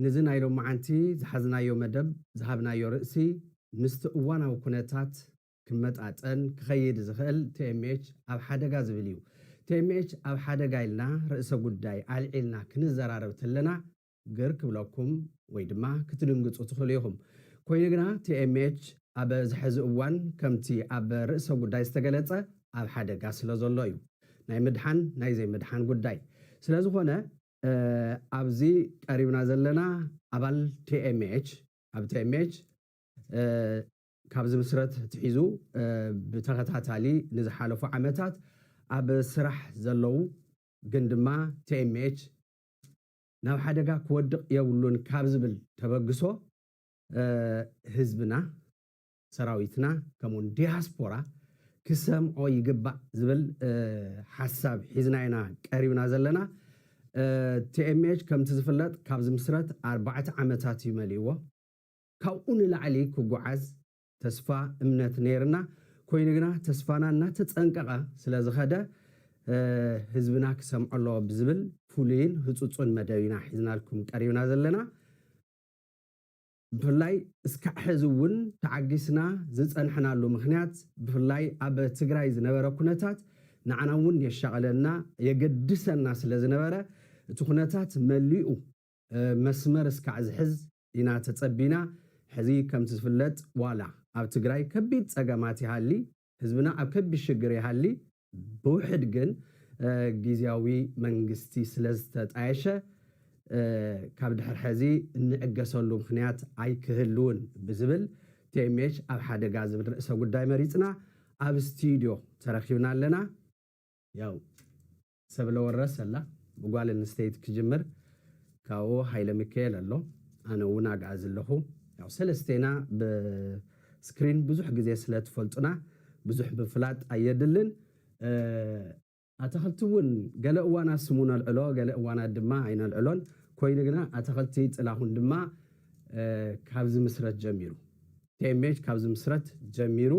نزنايلو معنتي زحزنايو مدب زهبنايو رأسي مستقوانا وكونتات كمتقاطن كخيد زخل TMH أب حدقا زبليو TMH أب حدقا إلنا رأس قداي عالعلنا كنزرارب تلنا قرك بلوكم ويدما كتلنقص وتخليهم كوينقنا TMH أب زحزقوان كمتي أب رأس قداي استقلتة أب حدقا سلازولويو ناي مدحان ناي زي مدحان قداي سلازوخونا أبزي قريبنا زلنا أبال TMH أب TMH كابز مسرت تحيزو بتغتاتالي نزحالفو عمتات أب سرح زلو قندما TMH ناو حدقا كودق يولون كابز بل تبقسو هزبنا سراويتنا كمون دياسبورا كسم أو يقبع زبل حساب حيزناينا قريبنا زلنا TMH كم تزفلت كابز مسرت 4 عمتات يمليوه كاون العلي كوعز تسفا امنت نيرنا كوينغنا تسفانا ناتتصنققا سلازخدا حزبنا كسمع الله بزبل فولين هصصون مداوينا حزنالكم قريبنا زلنا بفلاي اسكا حزون تعجسنا زصنحنالو مخنيات بفلاي اب تግራይ ዝነበረ ኩነታት ንዓናውን የሻቀለና የገድሰና ስለዝነበረ እቲ ኩነታት መሊኡ መስመር እስካ ዝሕዝ ኢና ተጸቢና ሕዚ ከም ትፍለጥ ዋላ ኣብ ትግራይ ከቢድ ጸገማት ይሃሊ ህዝብና ኣብ ከቢድ ሽግር ይሃሊ ብውሕድ ግን ጊዜያዊ መንግስቲ ስለዝተጣየሸ ካብ ድሕር ሕዚ እንዕገሰሉ ምክንያት ኣይክህልውን ብዝብል TMH ኣብ ሓደጋ ዝብል ርእሰ ጉዳይ መሪፅና ኣብ ስቱዲዮ ተረኺብና ኣለና ያው ሰብለ ወረስ ኣላ ብጓል እንስተይት ክጅምር ካዎ ሃይለ ሚካኤል ኣሎ ኣነ እውን ኣጋዝ ኣለኹ ያው ሰለስቴና በስክሪን ብዙሕ ግዜ ስለትፈልጡና ብዙሕ ብፍላጥ ኣየድልን ኣተኸልቲውን ገለ እዋና ስሙና ልዕሎ ገለ እዋና ድማ ኣይነልዕሎን ኮይንግና ኣተኸልቲ ጥላሁን ድማ ካብዚ ምስረት ጀሚሩ TMH ካብዚ ምስረት ጀሚሩ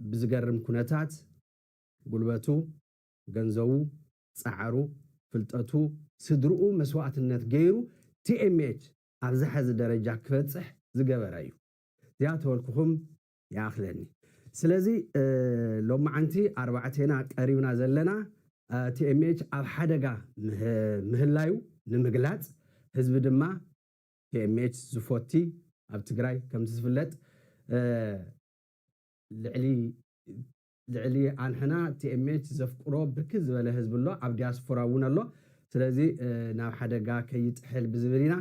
ብዝገርም ኩነታት ጉልበቱ ገንዘቡ ጻዕሩ ፍልጠቱ ስድርኡ መስዋዕትነት ገይሩ TMH ኣብዚ ሕዚ ደረጃ ክበጽሕ ዝገበረ እዩ ዚያ ተወልኩኹም ያኽለኒ ስለዚ ሎማዓንቲ ኣርባዕተና ቀሪብና ዘለና TMH ኣብ ሓደጋ ምህላዩ ንምግላጽ ህዝቢ ድማ TMH ዝፎቲ ኣብ ትግራይ ከም ዝፍለጥ ልዕሊ ኣንሕና TMH ዘፍቅሮ ብርክት ዝበለ ህዝቢ ኣሎ ኣብ ዲያስፖራ እውን ኣሎ ስለዚ ናብ ሓደጋ ከይጥሕል ብዝብልና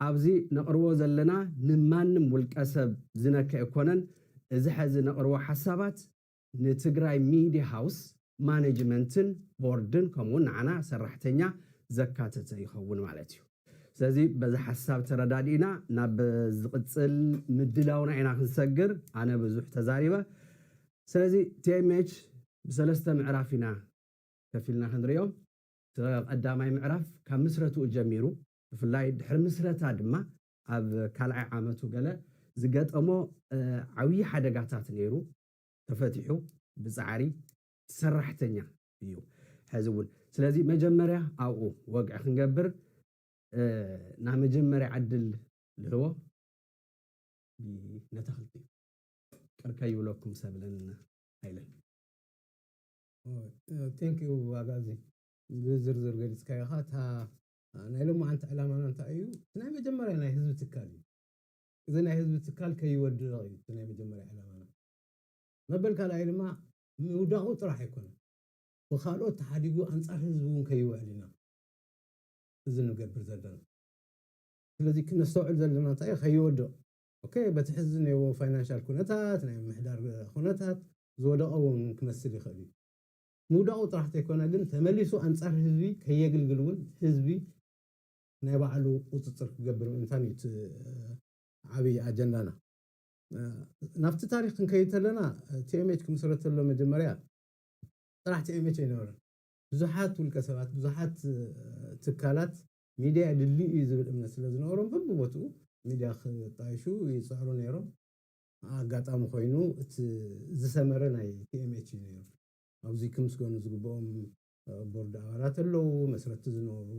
ኣብዚ ነቕርቦ ዘለና ንማንም ውልቀ ሰብ ዝነከ ይኮነን እዚ ሕዚ ነቕርቦ ሓሳባት ንትግራይ ሚድያ ሃውስ ማኔጅመንትን ቦርድን ከምኡውን ንዓና ሰራሕተኛ ዘካተተ ይኸውን ማለት እዩ ስለዚ በዚ ሓሳብ ተረዳዲእና ናብ ዝቕፅል ምድላውና ኢና ክንሰግር ኣነ ብዙሕ ተዛሪበ ስለዚ TMH ብሰለስተ ምዕራፍ ኢና ከፊልና ክንሪኦም ቀዳማይ ምዕራፍ ካብ ምስረቱ ጀሚሩ ብፍላይ ድሕሪ ምስረታ ድማ ኣብ ካልኣይ ዓመቱ ገለ ዝገጠሞ ዓብይ ሓደጋታት ነይሩ ተፈቲሑ ብፃዕሪ ሰራሕተኛ እዩ ሕዚ እውን ስለዚ መጀመርያ ኣብኡ ወግዒ ክንገብር ናብ መጀመርያ ዓድል ልህቦ ነተኽልቲ ቅርካ ይብለኩም ሰብለን ኣይለን ቴንክ ዩ ኣጋዚ ብዝርዝር ገሊጽካዮ ታ ናይ ሎማዓንቲ ዕላማና እንታይ እዩ ናይ መጀመርያ ናይ ህዝቢ ትካል እዩ እዚ ናይ ህዝቢ ትካል ከይወድቕ እዩ ናይ መጀመርያ ዕላማና መበል ካልኣይ ድማ ምውዳቑ ጥራሕ ኣይኮነን ብኻልኦት ተሓዲጉ ኣንጻር ህዝቢ እውን ከይውዕል ኢና እዚ ንገብር ዘለና ስለዚ ክነስተውዕል ዘለና እንታይ እዩ ከይወድቕ ኦኬ በቲ ሕዚ ነይዎ ፋይናንሻል ኩነታት ናይ ምሕዳር ኩነታት ዝወደቐ እውን ክመስል ይኽእል እዩ ምውዳቑ ጥራሕ ኣይኮነ ግን ተመሊሱ ኣንጻር ህዝቢ ከየግልግል እውን ህዝቢ ናይ ባዕሉ ቁፅፅር ክገብር እንታይ ዓብይ ኣጀንዳና ናብቲ ታሪክ ክንከይድ ከለና TMH ክምስረተሎ መጀመርያ ጥራሕ TMH ኣይነበረን ብዙሓት ውልቀ ሰባት ብዙሓት ትካላት ሚድያ ድልዩ እዩ ዝብል እምነት ስለዝነበሮም በብቦትኡ ሚድያ ክጣይሹ ይፅዕሩ ነይሮም ኣጋጣሚ ኮይኑ እቲ ዝሰመረ ናይ TMH እዩ ነይሩ ኣብዚ ክምስገኑ ዝግብኦም ቦርድ ኣባላት ኣለዉ መስረቲ ዝነበሩ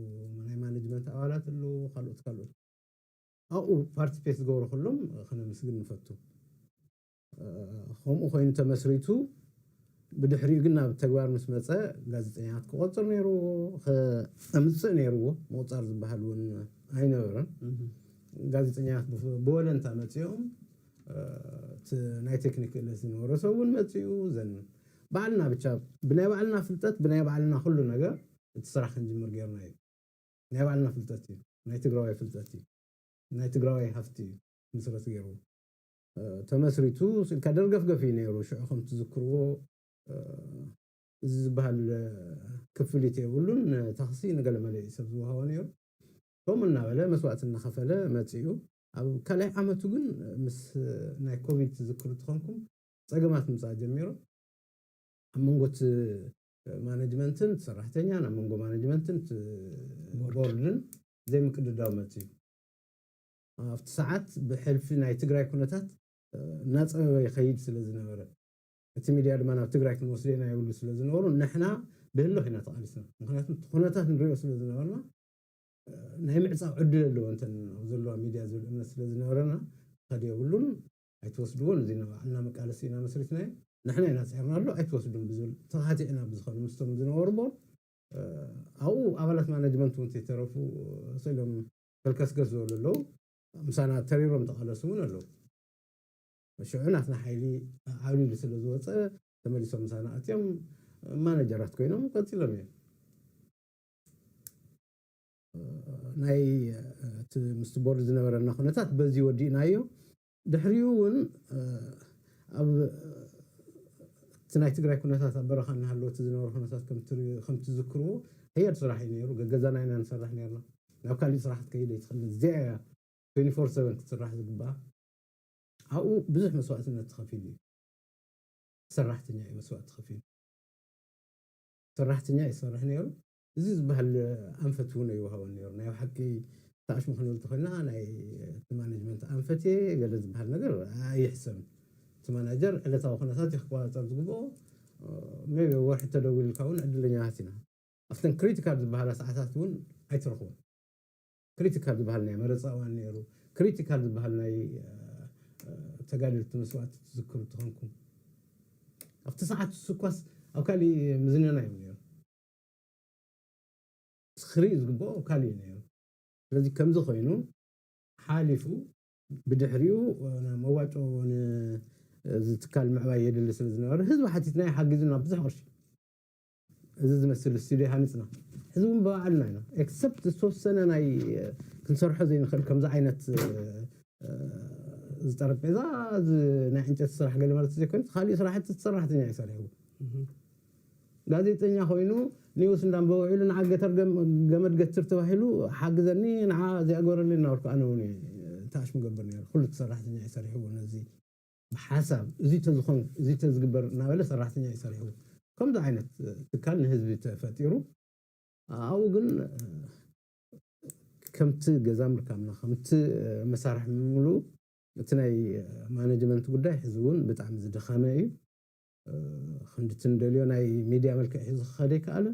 ናይ ማኔጅመንት ኣባላት ኣለዉ ካልኦት ኣብኡ ፓርቲፔት ዝገብሩ ኩሎም ክነመስግን ንፈቱ ከምኡ ኮይኑ ተመስሪቱ ብድሕሪኡ ግን ናብ ተግባር ምስ መፀ ጋዜጠኛታት ክቆፅር ነይሩዎ ከምፅእ ነይሩዎ ምቁፃር ዝበሃል እውን ኣይነበረን ጋዜጠኛታት ብወለንታ መፅኦም ናይ ቴክኒክ ክእለት ዝነበሮ ሰብ እውን መፅኡ ዘን ባዕልና ብቻ ብናይ ባዕልና ፍልጠት ብናይ ባዕልና ኩሉ ነገር እቲ ስራሕ ክንጅምር ጌርና እዩ ናይ ባዕልና ፍልጠት እዩ ናይ ትግራዋይ ፍልጠት እዩ ናይ ትግራዋይ ሃፍቲ እዩ ምስረት ገይሩ ተመስሪቱ ስልካ ደርገፍገፊ ነይሩ ሽዑ ከም ትዝክርዎ እዚ ዝበሃል ክፍሊት የብሉን ታክሲ ንገለ መለ ሰብ ዝወሃቦ ነይሩ ከምኡ እናበለ መስዋዕት እናኸፈለ መፅኡ ኣብ ካልኣይ ዓመቱ ግን ምስ ናይ ኮቪድ ትዝክሩ ትኾንኩም ፀገማት ምፃእ ጀሚሩ ኣብ መንጎት ማኔጅመንትን ሰራሕተኛን ኣብ መንጎ ማኔጅመንትን ቦርድን ዘይምቅድዳው መፅኡ ኣብቲ ሰዓት ብሕልፊ ናይ ትግራይ ኩነታት እናፀበበ ይኸይድ ስለ ዝነበረ እቲ ሚድያ ድማ ናብ ትግራይ ክንወስደና ይብሉ ስለ ዝነበሩ ንሕና ብህሎ ኢና ተቃሊስና ምክንያቱም ኩነታት ንሪኦ ስለ ዝነበርና ናይ ምዕፃብ ዕድል ኣለዎ እንተን ኣብ ዘለዋ ሚድያ ዝብል እምነት ስለ ዝነበረና ከድ የብሉን ኣይትወስድዎን እዚ ባዕልና መቃለሲ ኢና መስሪትና ንሕና ኢና ፅሒርና ኣሎ ኣይትወስዱን ብዝብል ተኻቲዕና ብዝኾኑ ምስቶም ዝነበሩ ቦ ኣብኡ ኣባላት ማኔጅመንት እውን ተረፉ ስኢሎም ከልከስገስ ዝበሉ ኣለዉ ምሳና ተሪሮም ተቃለሱ እውን ኣለዉ ሽዑ ናትና ሓይሊ ዓብሊሉ ስለ ዝወፀ ተመሊሶም ምሳና ኣትዮም ማኔጀራት ኮይኖም ቀፂሎም እዮም ናይ ምስ ቦርድ ዝነበረና ኩነታት በዚ ወዲእናዮ ድሕሪኡ እውን ኣብ ናይ ትግራይ ኩነታት ኣብ በረኻ እናሃለወት ዝነበሩ ኩነታት ከም ትዝክርዎ ህያድ ስራሕ እዩ ነይሩ ገዛና ኢና ንሰርሕ ነርና ናብ ካሊእ ስራሕት ከይደ ይትኽእል እዚኣ 24/7 ክትስራሕ ዝግባኣ ኣብኡ ብዙሕ መስዋዕትነት ትኸፊል እዩ ሰራሕተኛ እዩ መስዋዕት ትኸፊል ሰራሕተኛ ይሰርሕ ነይሩ እዚ ዝበሃል ኣንፈት እውን ይወሃቦን ነይሩ ናይ ሓቂ ተኣሽሙ ክንብል ተኾይና ናይ ማኔጅመንት ኣንፈት ገለ ዝበሃል ነገር ኣይሕሰብን እቲ ማናጀር ዕለታዊ ኩነታት ይክቆፃፀር ዝግብኦ ሜቢ ወርሒ ተደዊልካ እውን ዕድለኛታት ኢና ኣብተን ክሪቲካል ዝበሃላ ሰዓታት እውን ኣይትረኽቦን ክሪቲካል ዝበሃል ናይ መረፃ እዋን ነይሩ ክሪቲካል ዝበሃል ናይ ተጋደልቲ መስዋዕቲ ትዝክሩ ትኾንኩም ኣብቲ ሰዓት ስኳስ ኣብ ካሊእ ምዝንና እዩ ነይሩ ክሪኢ ዝግብኦ ካሊእ ነይሩ ስለዚ ከምዚ ኮይኑ ሓሊፉ ብድሕሪኡ መዋጮ ዝትካል ምዕባይ የድሊ ስለ ዝነበረ ህዝቢ ሓቲትና ይሓግዙና ብዙሕ ቅርሺ እዚ ዝመስል ስቱድዮ ሃኒፅና ሕዚ እውን ብባዕልና ኢና ኤክሰፕት ዝተወሰነ ናይ ክንሰርሖ ዘይንኽእል ከምዚ ዓይነት ጠረጴዛ ናይ ዕንጨይቲ ስራሕ ገለ ማለት ዘይኮነ ካሊእ ስራሕቲ ሰራሕተኛ ይሰርሕዎ ጋዜጠኛ ኮይኑ ኒውስ እንዳንበውዒሉ ንዓገተር ገመድ ገትር ተባሂሉ ሓግዘኒ ንዓ ዘይኣገበረሉ እናበልኩ ኣነ እውን ተኣሽሙ ገብር ነይሩ ኩሉ ሰራሕተኛ ይሰርሕዎ ነዚ ብሓሳብ እዚ ተዝኾን እዚ ተዝግበር እናበለ ሰራሕተኛ ይሰርሕዎ ከምዚ ዓይነት ትካል ንህዝቢ ተፈጢሩ ኣብኡ ግን ከምቲ ገዛ ምርካብና ከምቲ መሳርሒ ምሉእ እቲ ናይ ማኔጅመንት ጉዳይ ሕዚ እውን ብጣዕሚ ዝደኸመ እዩ ክንዲ ትንደልዮ ናይ ሚድያ መልክዕ ሒዙ ክኸደ ይከኣለ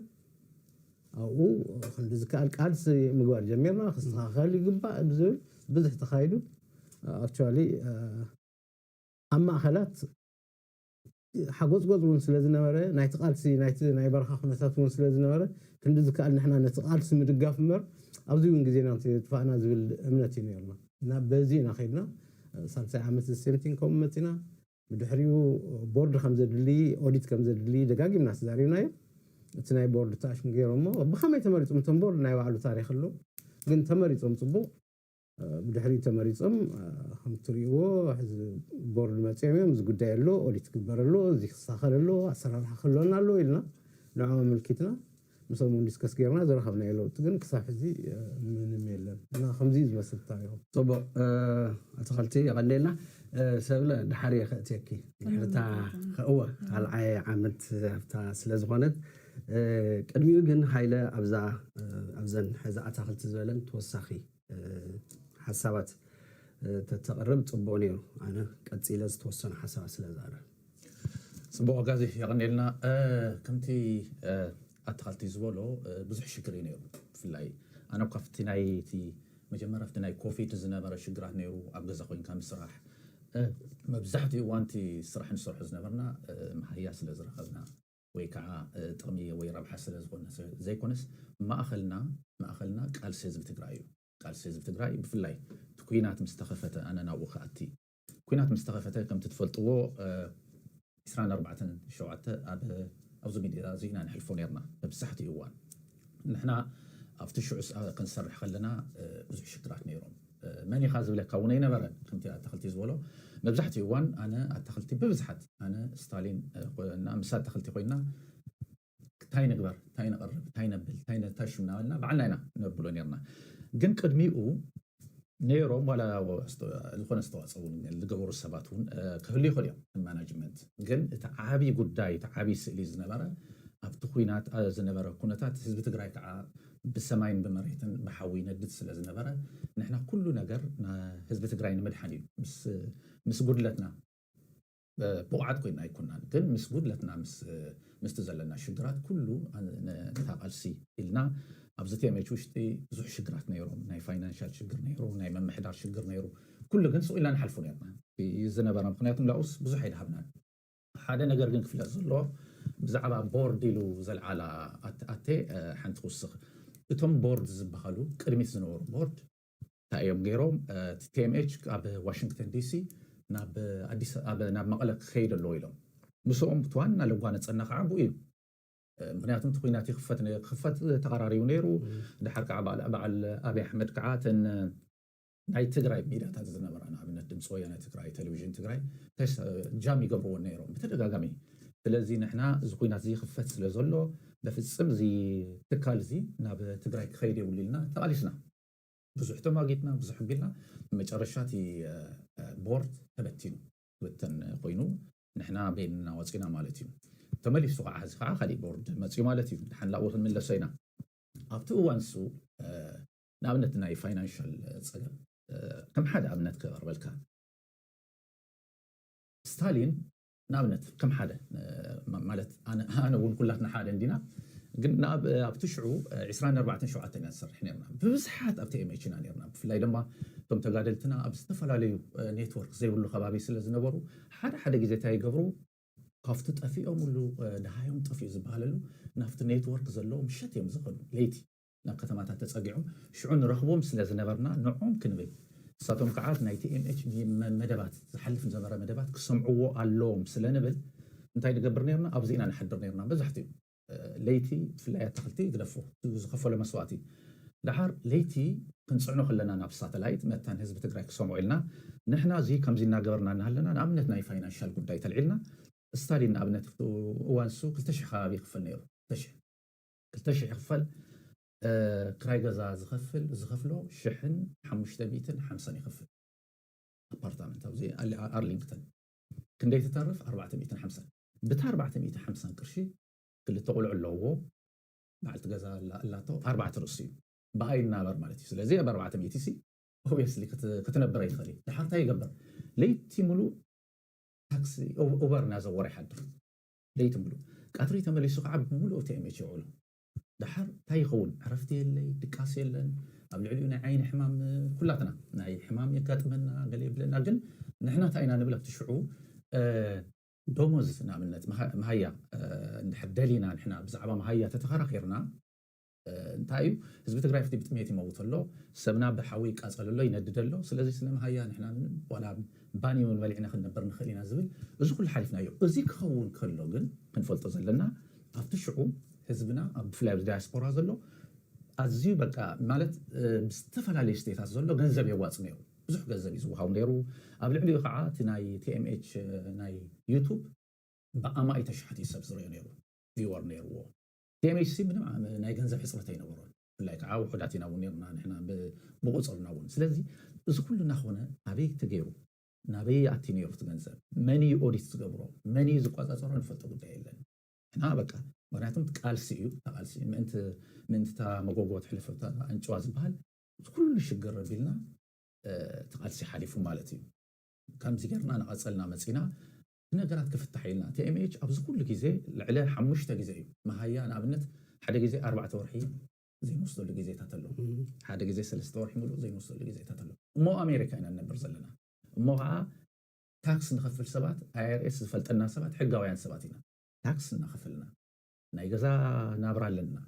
ኣብኡ ክንዲ ዝከኣል ቃልሲ ምግባር ጀሚርና ክስተኻኸል ይግባእ ብዝብል ብዙሕ ተኻይዱ ኣክቹዋሊ ኣብ ማእኸላት ሓጎፅ ጎፅ እውን ስለ ዝነበረ ናይቲ ቃልሲ ናይ በረኻ ኩነታት እውን ስለ ዝነበረ ክንዲ ዝከኣል ንሕና ነቲ ቃልሲ ምድጋፍ እምበር ኣብዚ እውን ግዜና ተጥፋእና ዝብል እምነት እዩ ነርና እና በዚ ኢና ከይድና ሳልሳይ ዓመት ሴምቲንግ ከምኡ መፂና ብድሕሪኡ ቦርድ ከም ዘድሊ ኦዲት ከም ዘድሊ ደጋጊምና ተዛሪብናዮ እቲ ናይ ቦርድ ተኣሽሙ ገይሮሞ ብኸመይ ተመሪፆም እቶም ቦርድ ናይ ባዕሉ ታሪክ ኣሎ ግን ተመሪፆም ፅቡቕ ብድሕሪኡ ተመሪፆም ከም ትሪእዎ ሕዚ ቦርድ መፅኦም እዮም እዚ ጉዳይ ኣሎ ኦዲት ክግበር ኣሎ እዚ ክስተኻኸል ኣሎ ኣሰራርሓ ክህልወና ኣሎ ኢልና ንዖም ምልኪትና ምስኦም ዲስከስ ገይርና ዘረኸብና ለውጢ ግን ክሳብ ሕዚ ምንም የለን እና ከምዚ ዝመስል ታሪኹ ፅቡቕ ኣትኽልቲ ይቐኒልና ሰብለ ድሓር የኽእትየኪ ድሕርታ ከእወ ካልዓይ ዓመት ኣብታ ስለ ዝኾነት ቅድሚኡ ግን ሃይለ ኣብዘን ሕዚ ኣትኽልቲ ዝበለን ተወሳኺ ሓሳባት ተተቕርብ ፅቡቕ ነይሩ ኣነ ቀፂለ ዝተወሰኑ ሓሳባት ስለ ዝኣረ ፅቡቕ ጋዚ ይቐኒልና ከምቲ أتخلتي زولو بزح شكري نيرو في اللي أنا وقفت نايتي مجمرة في ناي كوفي تزنبر شجرات نيرو أبغى زخوين كام صراح ما بزحتي وانتي صراح نصرح زنبرنا ما هي سل زرخنا ويكع تقمية ويربح سل زغنا زي كونس ما أخلنا قال سيز بتقرأيو قال سيز بتقرأي بفلاي تكوينات مستخفة أنا ناوخ أتي كوينات مستخفة كم تتفلطوا إسران 4 شوعة أبزو ميديا زينا نحلفون يرنا بصحتي وان نحنا أفتشوا كنسرح خلنا بزح شكرات نيرون ماني خازو لك كونينا برا كنتي أتخلتي زولو مبزحتي وان أنا أتخلتي ببزحت أنا ستالين مسات تخلتي خوينا تاي نقبر تاي نقرب تاي نبل تاي تاشمنا لنا بعلنا نبلو نيرنا جن قدميو نيرو ولا الخون استواصون اللي قبور السباتون كهلي خليهم المانجمنت جن تعابي قداي تعابي سئلي زنبرة أبتخوينات زنبرة كونتات حزب تقرأي كع بالسماين بمريتن بحاوي ندت سلا زنبرة نحنا كل نجر حزب تقرأي مدحني مس قدلتنا بوعد كنا يكوننا جن مس قدلتنا مس تزلنا شجرات كله نتاقلسي إلنا أبزتي أميشوشتي بزح شجرات نيرو ناي فاينانشال شجر نيرو ناي ممحدار شجر نيرو كل جنسو إلا نحلفون يرنا في زنبرة مقنياتهم لأوس بزح يدهبنا هذا نجر جنك في الزلو بزعبا بورديلو زل على أتي حنت وسخ إتهم بورد زبخلو كريميت زنور بورد تايم غيروم تي ام اتش اب واشنطن دي سي ناب اديس اب ناب مقلق خير اللويلو مسوم بتوانا لو نتصنخ عبو إيه مغنياتهم تخويناتي خفت تقراريو نيرو دحر كعبال أبي أحمد كعاتن ناي تقرأي ميدا تازنا أنا من الدمس ويا ناي تقرأي تلفزيون تقرأي تس جامي قبرو نيرو بتدقاقمي فلازي نحنا زخوينات زي خفت سلازولو بفصم زي تكال زي ناب تقرأي خيري وليلنا تقاليسنا بزح تماقيتنا بزح بيلنا مجرشاتي بورد تبتينو بتن قوينو نحنا بين وصينا مالتيو تملي سوق عز خلي بورد ماتسيو مالتي نحن لا وصل من لسينا أبتو وانسو نابنت ناي فاينانشال صقم كم حدا أبنت كبر بالكان ستالين نابنت كم حدا مالت أنا أقول كلنا حدا عندنا قلنا أبتشعو 24 شعات نصر حنا بزحات أبتي إيميشنا نيرنا في الليل لما تم تقادلتنا أبستفل عليه نيتورك زي ولا خبابي سلز نبرو حدا جزء تاي قبرو كافت طفيهم ولو دهايهم طفي زباللو نافت نيتورك زلو مشت يوم زغلو ليتي نا كتماتات تصقعهم شعون رخبهم سلا زنبرنا نوعهم كنبي صاتهم قعات نايتي ام اتش مدبات زحلف زمره مدبات كسمعوا اللوم سلا نبل انتي نقبر نيرنا ابزينا نحضر نيرنا بزحتي ليتي في الايات تخلتي يقدفوا زخفوا لمسواتي دحر ليتي كنصعنو خلنا ناب ساتلايت متان حزب تقراي كسمعوا لنا نحنا زي كم زينا قبرنا نهلنا نامنتنا فاينانشال قداي تلعلنا ستالين أبنت وانسو كلتش خابي يخفل نيرو كلتش يخفل كراي غزا زخفلو شحن حمشت بيتن حمسان يخفل أبارتامنت أو زي أرلينغتون كندي تتعرف 450 بتا 450 قرشي كل تقول علوه بعد غزا لاتو 4 رصي باي النابر مالتي سلازي ب 400 سي هو يسلي كتنبر يخلي لحتى يقبر ليتي ملو تاكسي اوبر نازور يحضر ليتم بلو قطري تمليسو عب ملو تي ام اتش يعولو دحر تايخون عرفتي اللي دكاس يلن اب العلينا عين حمام كلاتنا ناي حمام يكاتمنا قال يبلنا جن نحنا تاينا نبلك تشعو دوموز نعملت مهيا نحدلينا نحنا بزعبه مهيا تتخرا خيرنا انتايو حزب تግራይ ፍቲ ብጥሜት ይመውት ኣሎ ሰብና ብሓዊ ቃጸል ኣሎ ይነድድ ኣሎ ስለዚ ስለምሃያ ንሕና ወላ ባኒ ምን በሊዕና ክንነበር ንኽእል ኢና ዝብል እዚ ኩሉ ሓሊፍናዮ እዚ ክኸውን ከሎ ግን ክንፈልጦ ዘለና ኣብቲ ሽዑ ህዝብና ኣብ ብፍላይ ኣብ ዳያስፖራ ዘሎ ኣዝዩ በቃ ማለት ብዝተፈላለዩ ስቴታት ዘሎ ገንዘብ የዋፅ ነይሩ ብዙሕ ገንዘብ ይዝውሃው ነይሩ ኣብ ልዕሊኡ ከዓ እቲ ናይ ቲኤምኤች ናይ ዩቱብ ብኣማኢተ ሽሓት ሰብ ዝረአዩ ነይሩ ቪወር ነይሩዎ ቲኤምኤች ምንም ናይ ገንዘብ ሕፅረት ኣይነበሮን ብፍላይ ከዓ ውሑዳት ኢና እውን ነርና ንሕና ብቁፅርና እውን ስለዚ እዚ ኩሉ እናኾነ ኣበይ ተገይሩ ናበይ ኣቲ ነይሩ እቲ ገንዘብ መኒ ኦዲት ዝገብሮ መኒ ዝቆፃፀሮ ንፈልጦ ጉዳይ የለን ንሕና በቃ ምክንያቱም ቃልሲ እዩ ተቃልሲ ምእንቲ መጎጎ ትሕልፈታ ኣንጭዋ ዝበሃል ኩሉ ሽግር ረቢልና ተቃልሲ ሓሊፉ ማለት እዩ ከምዚ ጌርና ንቐፀልና መፂና ነገራት ክፍታሕ ኢልና ቲኤምኤች ኣብዚ ኩሉ ግዜ ልዕሊ 5 ግዜ እዩ መሃያ ንኣብነት ሓደ ግዜ 4 ወርሒ ዘይንወስደሉ ግዜታት ኣሎ ሓደ ግዜ 3 ወርሒ ሙሉእ ዘይንወስደሉ ግዜታት ኣሎ እሞ ኣሜሪካ ኢና ነበር ዘለና እሞ ከዓ ታክስ ንኸፍል ሰባት IRS ዝፈልጠና ሰባት ሕጋውያን ሰባት ኢና ታክስ እናኸፍልና ናይ ገዛ ናብራ ኣለና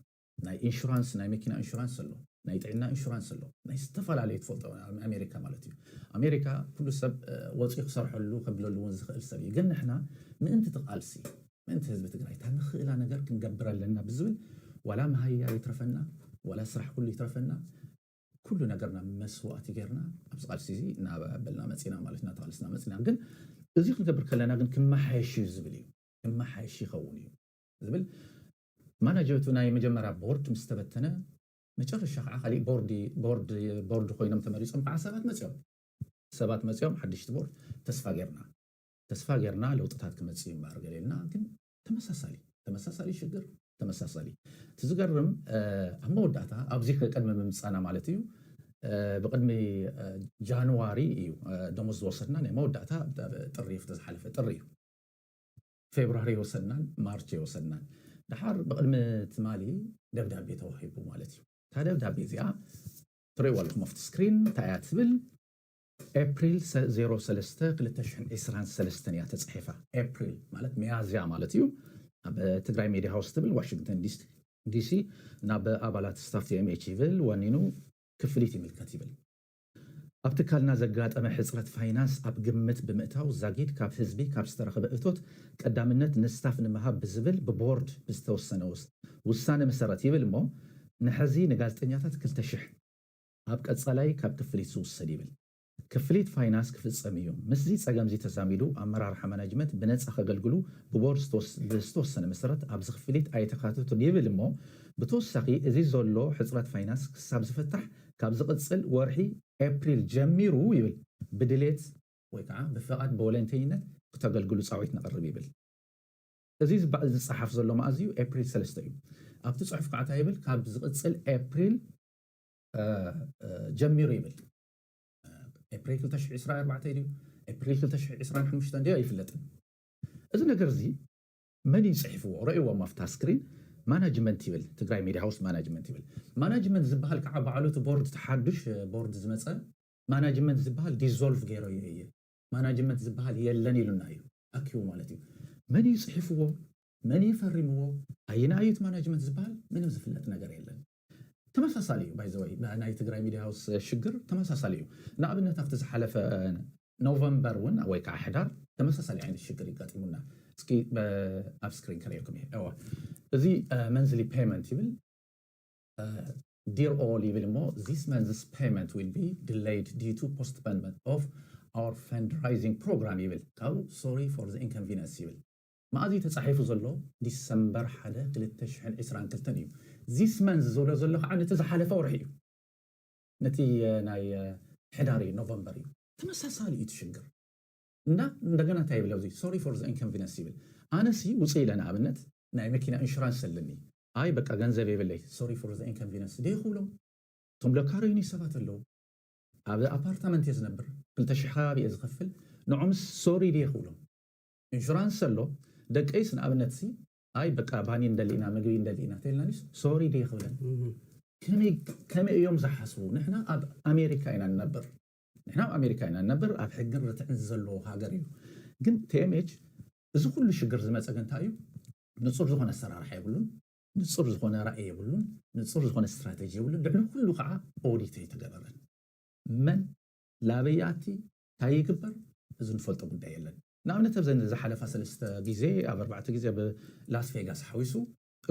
ናይ ኢንሹራንስ ናይ መኪና ኢንሹራንስ ኣሎ ናይ ጥዕና ኢንሹራንስ ኣሎ ናይ ዝተፈላለዩ ትፈልጦ ኣሜሪካ ማለት እዩ ኣሜሪካ ኩሉ ሰብ ወፂ ክሰርሐሉ ከብለሉ እውን ዝኽእል ሰብ እዩ ግን ንሕና ምእንቲ ትቃልሲ ምእንቲ ህዝቢ ትግራይ እታ ንኽእላ ነገር ክንገብር ኣለና ብዝብል ዋላ መሃያ ይትረፈና ዋላ ስራሕ ኩሉ ይትረፈና ኩሉ ነገርና መስዋዕቲ ጌርና ኣብ ቃልሲ እዚ እናበልና መፂና ማለት እናተቃልስና መፂና ግን እዚ ክንገብር ከለና ግን ክመሓየሽ ዝብል እዩ ክመሓየሽ ይኸውን እዩ ዝብል ማናጀቱ ናይ መጀመርያ ቦርድ ምስ ተበተነ መጨረሻ ከዓ ካሊእ ቦርድ ኮይኖም ተመሪፆም ከዓ ሰባት መፅኦም ሓድሽቲ ቦርድ ተስፋ ጌርና ለውጥታት ክመፅእ ይምባር ገሌልና ግን ተመሳሳሊ ሽግር ተመሳሳሊ ትዝገርም ኣብ መወዳእታ ኣብዚ ቀድመ ምምፃና ማለት እዩ ብቅድሚ ጃንዋሪ እዩ ደሞዝ ዝወሰድና ናይ መወዳእታ ጥሪ ዝተዝሓለፈ ጥሪ እዩ ፌብሩዋሪ ወሰድናን ማርች ወሰድናን ድሓር ብቅድሚ ትማሊ ደብዳቤ ተዋሂቡ ማለት እዩ እታ ደብዳቤ እዚኣ ትሪእዋ ኣለኹም ኣብቲ ስክሪን እንታይ እያ ትብል ኤፕሪል 03 2023 እያ ተፃሒፋ ኤፕሪል ማለት መያዝያ ማለት እዩ ኣብ ትግራይ ሚድያ ሃውስ ትብል ዋሽንግተን ዲሲ ናብ ኣባላት ስታፍ TMH ይብል ወኒኑ ክፍሊት ይምልከት ይብል ኣብ ትካልና ዘጋጠመ ሕፅረት ፋይናንስ ኣብ ግምት ብምእታው ዛጊድ ካብ ህዝቢ ካብ ዝተረኸበ እቶት ቀዳምነት ንስታፍ ንምሃብ ብዝብል ብቦርድ ብዝተወሰነ ውሳነ መሰረት ይብል እሞ ንሕዚ ንጋዜጠኛታት 2000 ኣብ ቀፃላይ ካብ ክፍሊት ዝውሰድ ይብል ክፍሊት ፋይናንስ ክፍፀም እዩ ምስዚ ፀገምዚ ተዛሚዱ ኣመራርሓ ማናጅመንት ብነፃ ከገልግሉ ብቦርድ ዝተወሰነ መሰረት ኣብዚ ክፍሊት ኣይተካተቱን ይብል እሞ ብተወሳኺ እዚ ዘሎ ሕፅረት ፋይናንስ ክሳብ ዝፍታሕ ካብ ዝቕፅል ወርሒ ኤፕሪል ጀሚሩ ይብል ብድሌት ወይ ከዓ ብፍቓድ ብወለንተኝነት ክተገልግሉ ፃዊት ነቕርብ ይብል እዚ ዝፀሓፍ ዘሎ መኣዝዩ ኤፕሪል 3 እዩ ኣብቲ ፅሑፍ ከዓ እንታይ ይብል ካብ ዝቕፅል ኤፕሪል ጀሚሩ ይብል ኤፕሪል 2024 እዩ ኤፕሪል 2025 እንዲያ ይፍለጥን እዚ ነገር እዚ መን ይፅሒፍዎ ረእይዎም ኣብታ ስክሪን ማናጅመንት ይብል ትግራይ ሚድያ ሃውስ ማናጅመንት ይብል ማናጅመንት ዝበሃል ከዓ ባዕሉት ቦርድ ተሓድሽ ቦርድ ዝመፀ ማናጅመንት ዝበሃል ዲዞልቭ ገይሮ እዩ ማናጅመንት ዝበሃል የለን ኢሉና እዩ ኣኪቡ ማለት እዩ መን ይፅሒፍዎ መን ይፈርምዎ ኣይናዩት ማናጅመንት ዝበሃል ምንም ዝፍለጥ ነገር የለን ተመሳሳሊ እዩ ባይ ዘ ወይ ናይ ትግራይ ሚድያ ሃውስ ሽግር ተመሳሳሊ እዩ ንኣብነት ኣብቲ ዝሓለፈ ኖቨምበር እውን ወይ ከዓ ሕዳር ተመሳሳሊ ዓይነት ሽግር ይጋጥሙና እስኪ ኣብ ስክሪን ከሪአኩም እየ እዚ መንዝሊ ፔመንት ይብል ዲር ኦል ይብል እሞ ዚስ መንዝስ ፔመንት ዊል ቢ ዲሌይድ ዲው ቱ ፖስትፖንመንት ኦፍ ኣወር ፈንድራይዚንግ ፕሮግራም ይብል ካብኡ ሶሪ ፎር ዘ ኢንኮንቪኒንስ ይብል ማእዚ ተፃሒፉ ዘሎ ዲሰምበር 1 2022 እዩ ዚስ መንዝ ዝብሎ ዘሎ ከዓ ነቲ ዝሓለፈ ወርሒ እዩ ነቲ ናይ ሕዳር እዩ ኖቨምበር እዩ ተመሳሳሊ እዩ ትሽግር እና እንደገና እንታይ ይብል ኣብዚ ሶሪ ፎር ዘ ኢንኮንቪኒንስ ይብል ኣነሲ ውፅእ ኢለ ንኣብነት ናይ መኪና ኢንሹራንስ ኣለኒ ኣይ በቃ ገንዘብ የብለይ ሶሪ ፎር ዘ ኢንኮንቪኒንስ ደ ይኽብሎም እቶም ለካረዩኒ ሰባት ኣለዉ ኣብ ኣፓርታመንት እየ ዝነብር 2000 ከባቢ እየ ዝኸፍል ንዖምስ ሶሪ ደ ይኽብሎም ኢንሹራንስ ኣሎ ደቀይስ ንኣብነት ሲ ኣይ በቃ ባኒ እንደሊና ምግቢ እንደሊና ተልናኒስ ሶሪ ደ ይኽብለን ከመይ እዮም ዝሓስቡ ንሕና ኣብ ኣሜሪካ ኢና ንነብር ኣብ ሕግን ርትዕን ዘለዎ ሃገር እዩ ግን TMH እዚ ኩሉ ሽግር ዝመፀ ግን እንታይ እዩ ንፁር ዝኾነ ኣሰራርሓ የብሉን ንፁር ዝኾነ ራእይ የብሉን ንፁር ዝኾነ ስትራቴጂ የብሉን ልዕሊ ኩሉ ከዓ ኦዲት ኣይተገበረን መን ላበያቲ እንታይ ይግበር እዚ ንፈልጦ ጉዳይ የለን ንኣብነት ኣብ ዝሓለፈ 3 ግዜ ኣብ 4 ግዜ ኣብ ላስ ቬጋስ ሓዊሱ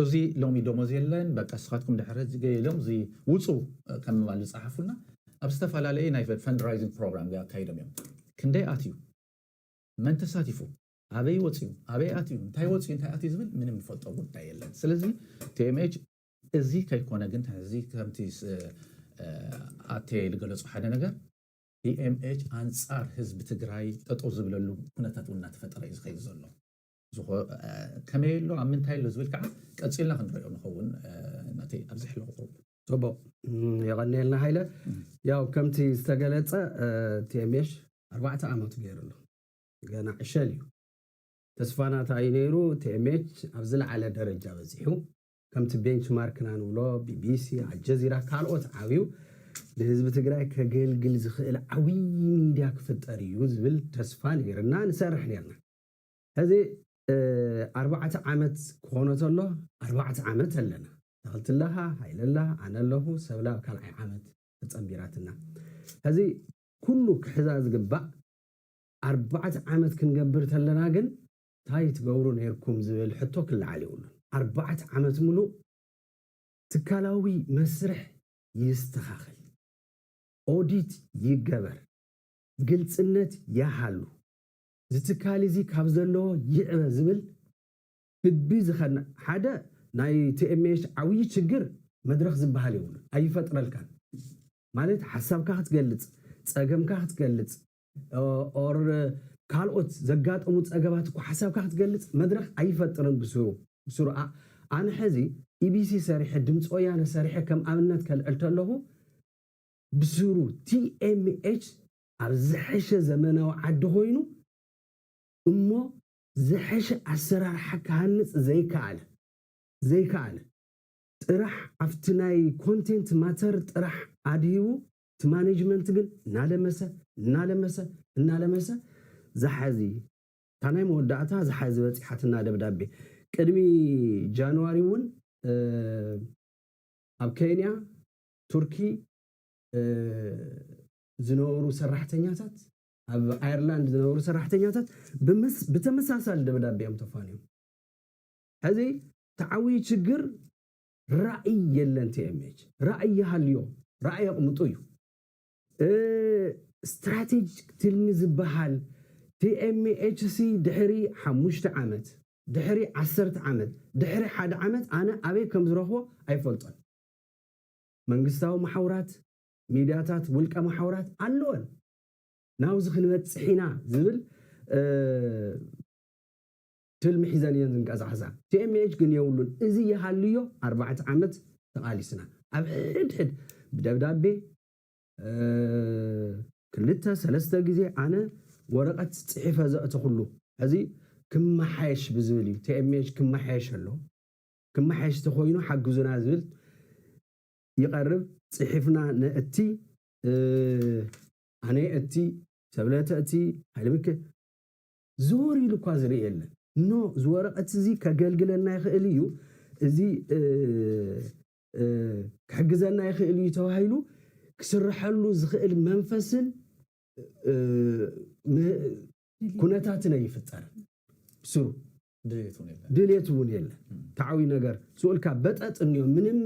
እዚ ሎሚ ደሞዝ የለን በቃ ስኻትኩም ድሕሪ ገይሎም እዚ ውፁ ከም ባል ዝፀሓፉና ኣብ ዝተፈላለየ ናይ ፈንድራይዚንግ ፕሮግራም ካይዶም እዮም ክንደይ ኣትዩ መን ተሳቲፉ ኣበይ ወፅዩ ኣበይ ኣትዩ እንታይ ወፅዩ እንታይ ኣትዩ ዝብል ምንም ንፈልጦ ጉዳይ የለን ስለዚ TMH እዚ ከይኮነ ግን እዚ ከምቲ ኣቴ ዝገለፁ ሓደ ነገር TMH ኣንፃር ህዝቢ ትግራይ ጠጠው ዝብለሉ ኩነታት እውን እናተፈጠረ እዩ ዝኸይድ ዘሎ ከመይ ኣሎ ኣብ ምንታይ ኣሎ ዝብል ከዓ ቀፂልና ክንሪኦ ንኸውን ናተይ ኣብዚ ሕሎ ቁሩብ ፅቡቅ የቀኒልና ሃይለ ያው ከምቲ ዝተገለፀ TMH 4 ዓመቱ ገይሩሎ ገና ዕሸል እዩ ተስፋናታ እዩ ነይሩ TMH ኣብ ዝለዓለ ደረጃ በፂሑ ከምቲ ቤንችማርክና ንብሎ ቢቢሲ አልጀዚራ ካልኦት ዓብዩ ንህዝቢ ትግራይ ከገልግል ዝኽእል ዓብይ ሚድያ ክፍጠር እዩ ዝብል ተስፋ ነይርና ንሰርሕ ነርና ሕዚ 4 ዓመት ክኾኖ ተሎ 4 ዓመት ኣለና ተኽልትለኻ ሃይለላ ኣነ ኣለኹ ሰብላ ካልኣይ ዓመት ተፀምቢራትና ሕዚ ኩሉ ክሕዛ ዝግባእ 4 ዓመት ክንገብር ተለና ግን እንታይ ትገብሩ ነርኩም ዝብል ሕቶ ክለዓል ይብሉ 4 ዓመት ሙሉእ ትካላዊ መስርሕ ይስተኻኸል ኦዲት ይገበር ግልጽነት ያሃሉ ዝትካል እዚ ካብ ዘለዎ ይዕበ ዝብል ብቢ ዝኸና ሓደ ናይ ቲኤምኤች ዓብይ ችግር መድረኽ ዝበሃል ይብሉ ኣይፈጥረልካን ማለት ሓሳብካ ክትገልጽ ፀገምካ ክትገልጽ ኦር ካልኦት ዘጋጠሙ ፀገባት እኮ ሓሳብካ ክትገልጽ መድረኽ ኣይፈጥርን ብስሩ ኣነ ሕዚ ኢቢሲ ሰሪሐ ድምፂ ወያነ ሰሪሐ ከም ኣብነት ከልዕል ተለኹ ብስሩ ቲኤምኤች ኣብ ዝሐሸ ዘመናዊ ዓዲ ኮይኑ እሞ ዝሐሸ ኣሰራርሓ ክሃንፅ ዘይከኣለ ጥራሕ ኣብቲ ናይ ኮንቴንት ማተር ጥራሕ ኣድሂቡ እቲ ማኔጅመንት ግን እናለመሰ ዝሓዚ እታ ናይ መወዳእታ ዝሓዚ በፂሓትና ደብዳቤ ቅድሚ ጃንዋሪ እውን ኣብ ኬንያ ቱርኪ ዝነበሩ ሰራሕተኛታት ኣብ ኣየርላንድ ዝነበሩ ሰራሕተኛታት ብተመሳሳሊ ደብዳቤኦም ተፋንዮም ሕዚ ተዓብይ ችግር ራእይ የለን ቲኤምኤች ራእይ ይሃልዮ ራእይ ኣቕምጡ እዩ ስትራቴጂክ ትልሚ ዝበሃል ቲኤምኤች ሲ ድሕሪ 5 ዓመት ድሕሪ 10 ዓመት ድሕሪ 1 ዓመት ኣነ ኣበይ ከም ዝረኽቦ ኣይፈልጦን መንግስታዊ ማሕበራት ሚድያታት ውልቀ ማሕበራት ኣለወን ናብዚ ክንበፅሕ ኢና ዝብል ትልሚ ሒዘን እየን ዝንቀሳቐሳ ቲኤምኤች ግን የብሉን እዚ ይሃልዮ 4 ዓመት ተቓሊስና ኣብ ሕድሕድ ብደብዳቤ 2-3 ግዜ ኣነ ወረቐት ፅሒፈ ዘእትኹሉ ሕዚ ክመሓየሽ ብዝብል እዩ ቲኤምኤች ክመሓየሽ ኣሎ ክመሓየሽ ተኮይኑ ሓግዙና ዝብል ይቐርብ ፅሒፍና ነእቲ ኣነ እቲ ሰብለተ እቲ ሃይለምከ ዞር ኢሉ እኳ ዝርኢ የለን ኖ ዝወረቐት እዚ ከገልግለና ይኽእል እዩ እዚ ክሕግዘና ይኽእል እዩ ተባሂሉ ክስርሐሉ ዝኽእል መንፈስን ኩነታትን ኣይፍጠርን ብስሩ ድሌት እውን የለን ተዓዊ ነገር ስኡልካ በጠጥ እንዮ ምንም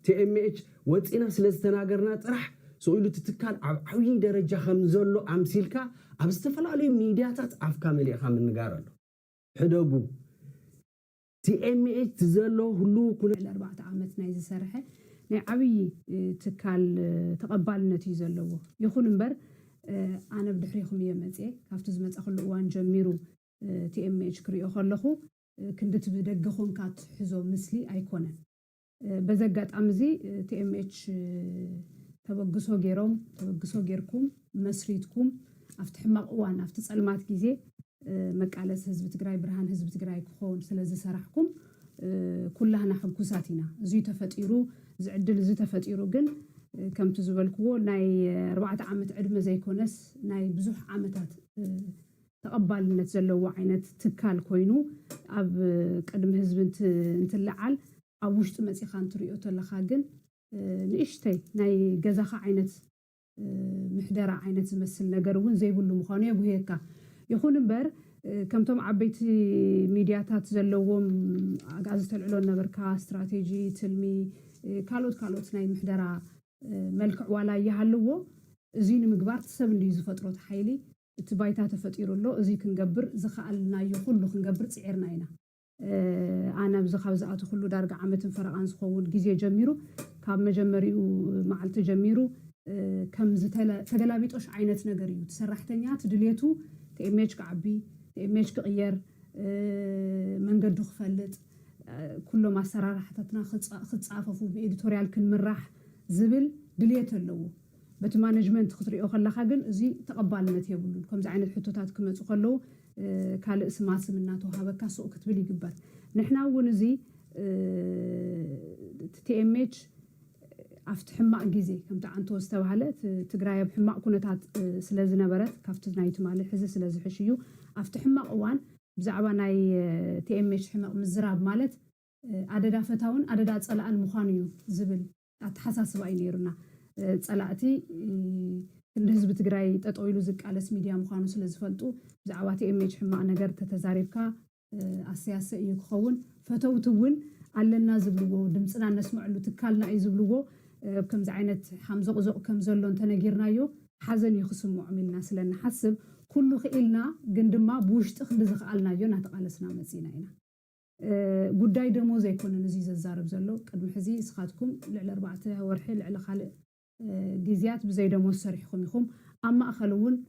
ቲኤምኤች ወፂና ስለ ዝተናገርና ጥራሕ ስኡሉ ትትካል ኣብ ዓብይ ደረጃ ከም ዘሎ ኣምሲልካ ኣብ ዝተፈላለዩ ሚድያታት ኣፍካ መሊእኻ ምንጋር ኣሎ ሕደጉ ቲኤምኤች ዘሎ ሁሉ ኩነ 4 ዓመት ናይ ዝሰርሐ ናይ ዓብይ ትካል ተቐባልነት እዩ ዘለዎ ይኹን እምበር ኣነ ብድሕሪኹም እየ መፅአ ካብቲ ዝመፀ ኩሉ እዋን ጀሚሩ ቲኤምኤች ክሪኦ ከለኹ ክንድት ብደገ ኮንካ ትሕዞ ምስሊ ኣይኮነን በዚ ኣጋጣሚ እዚ ቲኤምኤች ተበግሶ ጌርኩም መስሪትኩም ኣብቲ ሕማቕ እዋን ኣብቲ ፀልማት ግዜ መቃለስ ህዝቢ ትግራይ ብርሃን ህዝቢ ትግራይ ክኸውን ስለ ዝሰራሕኩም ኩላህና ሕጉሳት ኢና እዚ ተፈጢሩ ዝዕድል እዚ ተፈጢሩ ግን ከምቲ ዝበልክዎ ናይ 4 ዓመት ዕድመ ዘይኮነስ ናይ ብዙሕ ዓመታት ተቐባልነት ዘለዎ ዓይነት ትካል ኮይኑ ኣብ ቅድሚ ህዝቢ እንትለዓል ኣብ ውሽጢ መፂኻ እንትሪኦ ተለኻ ግን ንእሽተይ ናይ ገዛኻ ዓይነት ምሕደራ ዓይነት ዝመስል ነገር እውን ዘይብሉ ምዃኑ የጉሄካ ይኹን እምበር ከምቶም ዓበይቲ ሚድያታት ዘለዎም ኣጋዚ ተልዕሎ ነበርካ ስትራቴጂ ትልሚ ካልኦት ናይ ምሕደራ መልክዕ ዋላ ይሃልዎ እዚ ንምግባር ሰብ እንድዩ ዝፈጥሮ ሓይሊ እቲ ባይታ ተፈጢሩ ኣሎ እዚ ክንገብር ዝኽኣልናዮ ኩሉ ክንገብር ፅዒርና ኢና ኣነ ኣብዚ ካብ ዝኣቱ ኩሉ ዳርጋ ዓመትን ፈረቓን ዝኸውን ግዜ ጀሚሩ ካብ መጀመሪኡ መዓልቲ ጀሚሩ ከም ተገላቢጦሽ ዓይነት ነገር እዩ ሰራሕተኛ ትድልየቱ ቲኤምኤች ክዓቢ ቲኤምኤች ክቕየር መንገዱ ክፈልጥ ኩሎም ኣሰራርሓታትና ክፃፈፉ ብኤዲቶርያል ክንምራሕ ዝብል ድልየት ኣለዎ በቲ ማኔጅመንት ክትሪኦ ከለኻ ግን እዚ ተቐባልነት የብሉን ከምዚ ዓይነት ሕቶታት ክመፁ ከለዉ ካልእ ስማ ስም እናተዋሃበካ ሱቕ ክትብል ይግበር ንሕና እውን እዚ TMH أفت حماق جزء كم تعنتو استوهلت تجري بحماق كنتات سلازم نبرت كافت نايت مال حزة سلازم حشيو أفت حماق وان بزعبا ناي TMH حماق مزراب مالت عدد فتاون عدد أسألان مخانيو زبل أتحسس بعينيرنا سألاتي الناس بتجري تطويلو زك على ميديا مخانو سلازم فلتو بزعبا TMH حماق نجار تتزاربكا السياسة يخون فتوتون علنا زبلوه دمسنا نسمع له تكالنا أي زبلوه كم زعينة حمزة وزق كم زلون تناجرنا يو حزن يخصم معملنا سلنا حسب كل خيلنا جندما بوش تخد زخالنا يو نتقالسنا مزينا هنا قداي دمو زي كنا نزيز الزارب زلو قد محزي سخاتكم لعل 4 ورحيل لعل خالق جزيات بزي دمو السريحكم يخم أما أخلون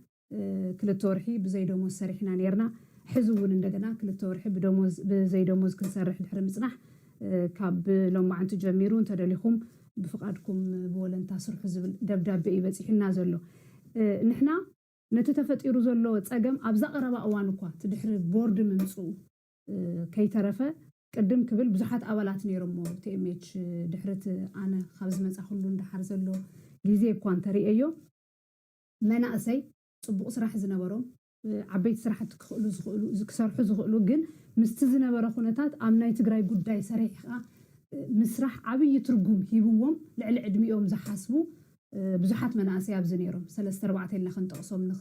كل التورحي بزي دمو السريحنا نيرنا حزون عندنا كل التورحي بدموز بزي دموز كنسرح الحرم صنح كاب لو ما أنتم جميرون تدليكم بفقدكم بولن تصرح زبل دبدب بس إحنا زلوا نحنا نتتفت إيروزلوا تأجم أبزق ربع أوانكوا تدحر بورد من صو كي ترفه قدم قبل بزحات أولات نيرمو TMH دحرت أنا خبز مزخلون دحر زلوا جزء كوانتري أيو ما أسي صبوا صراح زنبرهم عبيت صراحة تخلو زكسرحو زخلو جن مستزنا برخونتات أمناي تجري جوداي سريحة مسرح عبي يترجم هيبوهم لعل عدميهم زحاسبو بزحات مناسي أبزنيرهم 3-4 لخن تقصم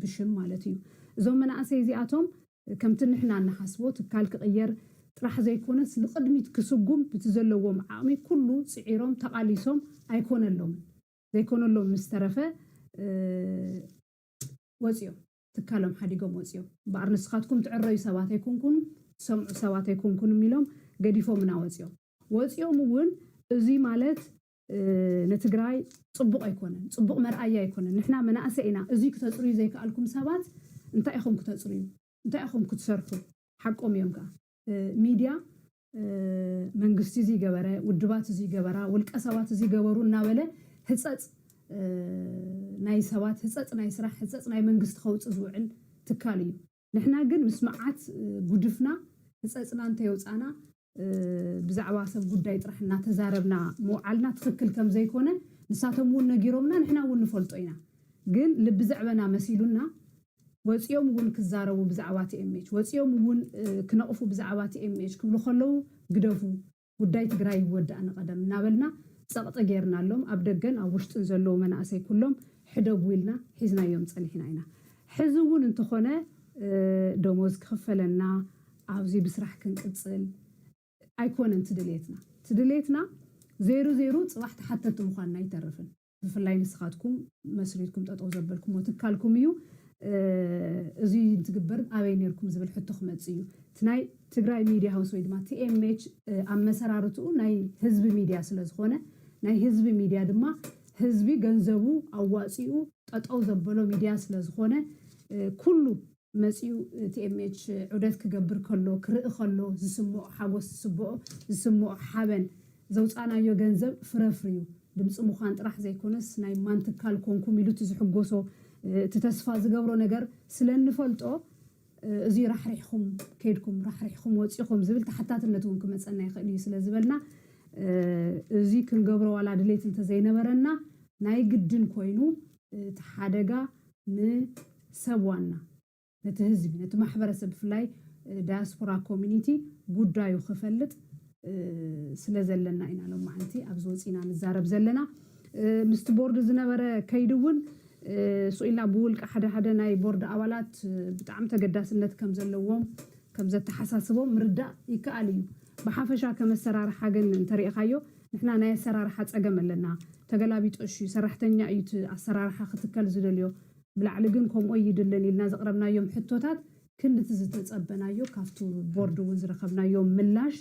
بشم مالتيو زوم مناسي زياتهم كم تنحنا نحاسبو تكالك غير راح زي كونس لقدمي تكسجم بتزلوهم عامي كله سعيرهم تقاليسهم أيكون اللهم زي كون اللهم مسترفة وزيو تكلم حديقهم وزيو بعد نسخاتكم تعرّي سوات يكونكم سمع سوات يكونكم ميلهم قديفو من وزيو مون زي مالت نتجراي صبق يكونن صبق مرأي يكونن نحنا مناسئنا زي كتصري زي كألكم سوات انت اخم كتصريو انت اخم كتسرحوا حقهم يومك ميديا منغستي زي جبره ودبات زي جبره والقسوات زي جبرو نابله حصص ناي سوات حصص ناي سرح حصص ناي منغست خوص زوعل تكاليو نحنا جن مسمعات غدفنا حصصنا انت يوصانا بزعوا سب ጉዳይ ጥራሕና ተዛረብና ሞዓልና ትክክል ከም ዘይኮነ ንሳቶም ውን ነጊሮምና ንሕና ውን ንፈልጦ ኢና ግን ልብ ዘዕበና መሲሉና ወጽዮም ውን ክዛረቡ ብዛዕባ TMH ወጽዮም ውን ክነቅፉ ብዛዕባ TMH ክብሉ ከለው ግደፉ ጉዳይ ትግራይ ይወዳእ ንቀደም እናበልና ጸቅጠ ጌርናሎም ኣብ ደገን ኣብ ውሽጥን ዘለው መናእሰይ ኩሎም ሕደብ ኢልና ሒዝናዮም ጸኒሕና ኢና ሕዚ ውን እንትኾነ ደሞዝ ክኽፈለና ኣብዚ ብስራሕ ክንቅጽል أيكون تدليتنا 00 صباح تحتت مخاننا يترفن بفلاي نسخاتكم مسؤوليتكم تتوزبلكم وتكالكم يو زي تجبر أبينيركم زبل حتى خمسيو تناي تجري ميديا هاوس ويد ما TMH أما سرارته ناي حزب ميديا سلزخونة ناي حزب ميديا دما حزبي جنزبو أو واسيو تتوزبلو ميديا سلزخونة كله مسيو TMH عدد كجبر كله كرء خلو زسمو حاجوس سبو زسمو حبن زوج أنا يو جنزب فرفريو دمس مخان راح زي كونس ناي مانتكال كونكم يلو تزحجوسو تتصفى زجبرو نجر سلن فلتو زي راح ريحهم كيدكم راح ريحهم وتصيخهم زبل تحتات النتونكم مسألنا يخلي سلزبلنا زي كنجبرو على دليت انت زي نبرنا ناي جدن كوينو تحدقا نسوانا نتهزبي نتمحبر سبفلاي دياسبورا كوميونيتي ጉዳዩ خفلت ስለዘለና ኢና ለው ማንቲ ኣብዞጽና ንዛረብ ዘለና ምስቲ ቦርድ ዝነበረ ከይድውን ሱኢላ ብውልቅ ሓደ ናይ ቦርድ ኣባላት ብጣዕሚ ተገዳስነት ከም ዘለዎም ከም ዘተሓሳስቦም ምርዳእ ይከኣል እዩ ብሓፈሻ ከመሰራርሓ ግን እንተሪእኻዮ ንሕና ናይ ኣሰራርሓ ፀገም ኣለና ተገላቢጦሽ ሰራሕተኛ እዩ ኣሰራርሓ ክትከል ዝደልዮ ብላዕሊ ግን ከምኡ ይድለን ኢልና ዘቕረብናዮም ሕቶታት ክንድቲ ዝተጸበናዮ ካፍቱ ቦርድ እውን ዝረኸብናዮም ምላሽ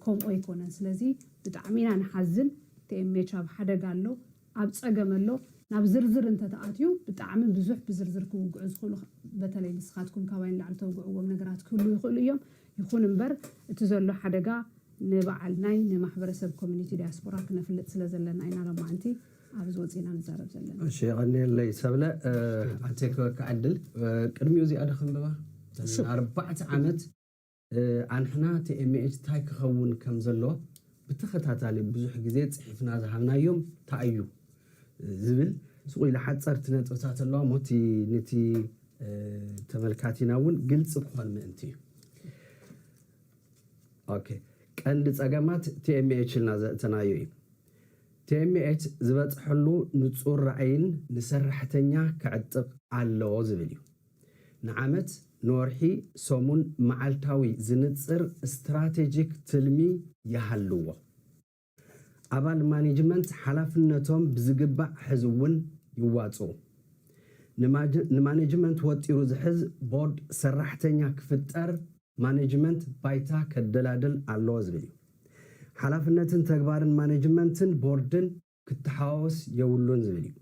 ከምኡ ይኮነን ስለዚ ብጣዕሚና ንሓዝን TMH ኣብ ሓደጋ ኣሎ ኣብ ፀገም ኣሎ ናብ ዝርዝር እንተተኣትዩ ብጣዕሚ ብዙሕ ብዝርዝር ክውግዑ ዝኽእሉ በተለይ ንስኻትኩም ካባይን ላዕሊ ተውግዕዎም ነገራት ክህሉ ይኽእሉ እዮም ይኹን እምበር እቲ ዘሎ ሓደጋ ንበዓል ናይ ንማሕበረሰብ ኮሚኒቲ ዲያስፖራ ክነፍልጥ ስለ ዘለና ኢና ሎማዓንቲ ኣብዚ ወፂና ንዛረብ ዘለና እሺ ቀኒለይ ሰብለ ኣንቴክ ከዓድል ቅድሚኡ እዚኣ ደኸንበባ 4 ዓመት ኣንሕና TMH ታይ ክኸውን ከም ዘሎ بتخطاتالي بزح جزء صحفنا زهمنا يوم تأيو زبل سوي لحد نطبطات الله موتي نتي تملكاتنا ون قلت سبحان من انتي اوكي عند صقامات تي ام اتش لنا تنايو تي ام اتش زبط حلو نصور رأيين نسرحتنيا كعطق على زبليو نعمت نورحي سومون معالتاوي زنصر استراتيجيك تلمي يحلوه أبال مانجمنت حلفنتهم بزقبع حزون يواصو نمانجمنت وطيرو زحز بورد سرحتنيا كفتر مانجمنت بايتا كدلادل على زبليو حلفنتن تكبارن مانجمنتن بوردن كتحاوس يولون زبليو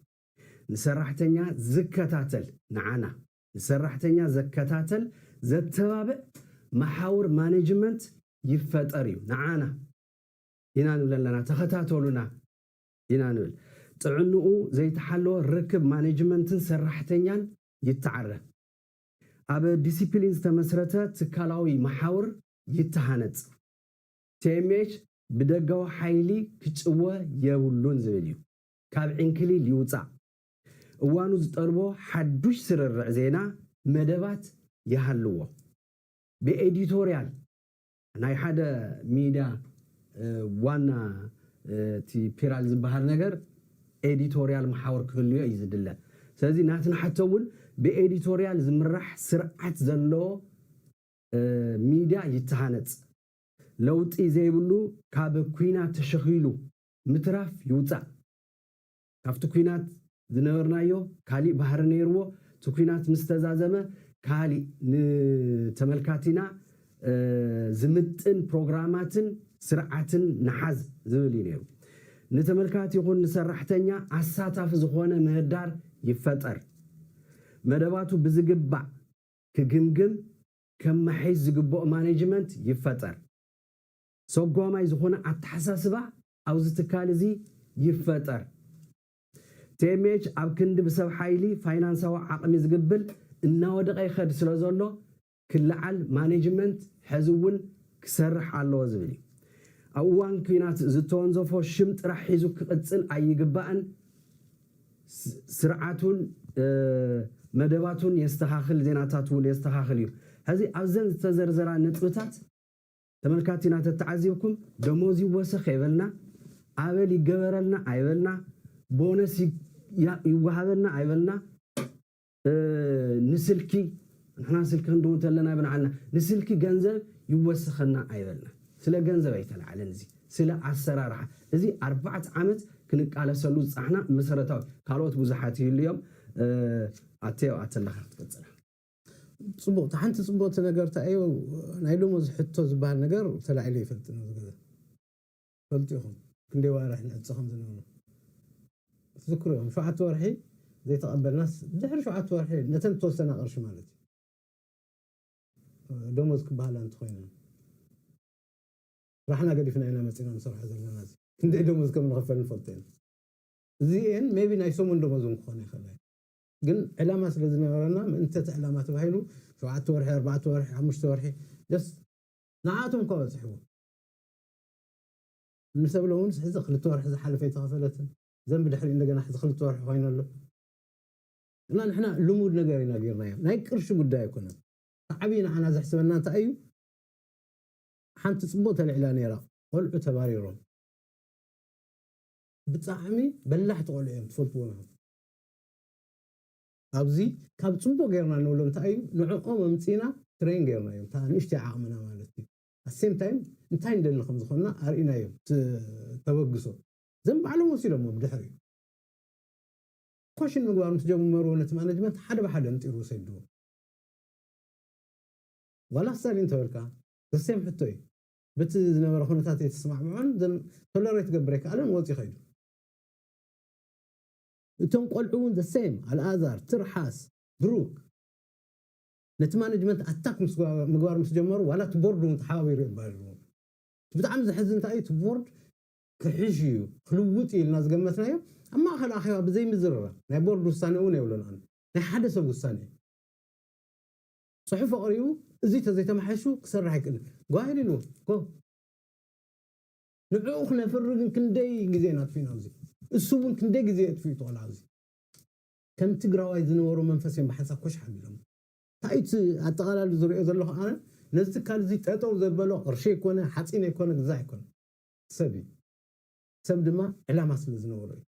نسرحتنيا زكتاتل نعانا نسرحتنيا زكتاتل زتبابع محاور مانجمنت يفتريو نعانا ينانو لنا تخطاتولنا ينانو طعنو زي تحلو ركب مانجمنتن سرحتنيان يتعرف أبا ديسيبلينز تمسرته تكالاوي محاور يتهانت تيميش بدقوا حيلي كتشوه يولون زبليو كاب عنكلي ليوطع وانو زطربو حدوش سر الرعزينا مدبات يحلوه بإديتوريال ناي حدا ميدا وانا تي بيرال زبهر نجر إديتوريال محاور كلية يزدله سلازي ناتنا حتى بإديتوريال زمرح سرعت زلو ميدا يتهانت لوطي زيبلو كاب كوينات تشخيلو متراف يوطع كافت كوينات زنورنايو كالي بحر نيرو تكوينات مستزازمه كالي تملكاتنا زمتن بروغراماتن سرعتن نحاز زبلي نيرو نتملكات يكون نسرحتنيا عساتاف زخونه مهدار يفطر مدباتو بزقبع كجمجم كم حيز زقبو مانجمنت يفطر سوغوما يزخونه اتحساسبا او زتكالزي يفطر تيميج اب كند بسب حيلي فاينانساو عقمي زقبل انه ودقي خد سلازولو كلعل مانجمنت حزون كسرح الله زبلي أوان كينات زتون زفو شمت راح يزوك قتل أي جبان سرعتون مدباتون يستخاخل زيناتاتون يستخاخليو هذه أزن تزرزرا نتبتات تملكاتنا تتعزيكم دموزي وسخ يبلنا عبالي جبرلنا عيبلنا بونس يوهبلنا عيبلنا نسلكي نحنا سلكن دون تلنا بنعنا نسلكي جنزب يوسخنا عيبلنا سلا جنزب يتلعل نزي سلا عسرارها زي 4 عامت كنك على سلوز احنا مسرتاو كالوت بزحاتي اليوم اتيو اتلخ تقصل صبوت حنت صبوت نغرت ايو نايلو مزحتو زبال نغر تلعلي فلت نو كذا فلتيهم كندي وارح نتصخم زنو تذكروا شو عتورحي زي تقبل ناس دحر شو عتورحي نتن توسنا قرش مالتي دموزك بحالا انت خوينا رحنا قد فينا هنا مسينا نصرح هذا الناس كندي دموز كم نغفل الفلتين زين ميبي نايسومون دموزهم خوني خلاي قل علامات لازم يورنا انت علامات بهيلو شو 4 ورحي 5 ورحي جس نعاتهم كوز حبو نسب لون حز خلت ورح حز حلفي تغفلتن ذنب دحري እንደገና حز خلت ورح خوينلو እና نحنا لمود ነገር ይናገርና ናይ ቅርሽ ጉዳይ ይኮነ عبينا احنا زحسبنا انت ايو حنت صبوت الاعلان يرى قلعو تباريرهم بطعمي بلحت قلعهم تفلطونا ابزي كاب صبو غيرنا نقول انت ايو نعقوم مصينا ترين غيرنا يوم تا نشتي عقمنا مالتي السيم تايم انتي ندلخم زخنا ارينا يوم تبغسو زنب على وسيله مو بدحري كوشن مغوار متجمرو نت مانجمنت حدا بحدا نطيرو سيدو ولا سالين تولكا السيم حتوي بت زنبر خونتات يتسمع معن دن تولريت قبريك على موتي خيد انتم قلعون ذا سيم على اذار ترحاس بروك نت مانجمنت اتاك مغوار متجمرو ولا تبوردو تحاوير يبالو بتعم زحز انت اي تبورد كحجيو خلوتي الناس قمتنا اما اخر اخيرا بزي مزرره ناي بورد وسانيون يولون انا ناي حدا سب وساني صحيفه قريو زي تزي تمحشو كسرح يكل قايل له كو ንዕኡ ክነፍርግን ክንደይ ግዜ ናጥፊና ኣብዚ እሱ እውን ክንደይ ግዜ እጥፊኡ ተቆላ ኣብዚ ከም ትግራዋይ ዝነበሩ መንፈስን ብሓንሳብ ኮሽ ሓቢሎም ታይት ኣጠቃላሊ ዝሪኦ ዘለኹ ኣነ ነዚ ትካል እዚ ጠጠው ዘበሎ ቅርሺ ይኮነ ሓፂን ይኮነ ግዛ ይኮነ ሰብ ድማ ዕላማ ስለ ዝነበሮ እዩ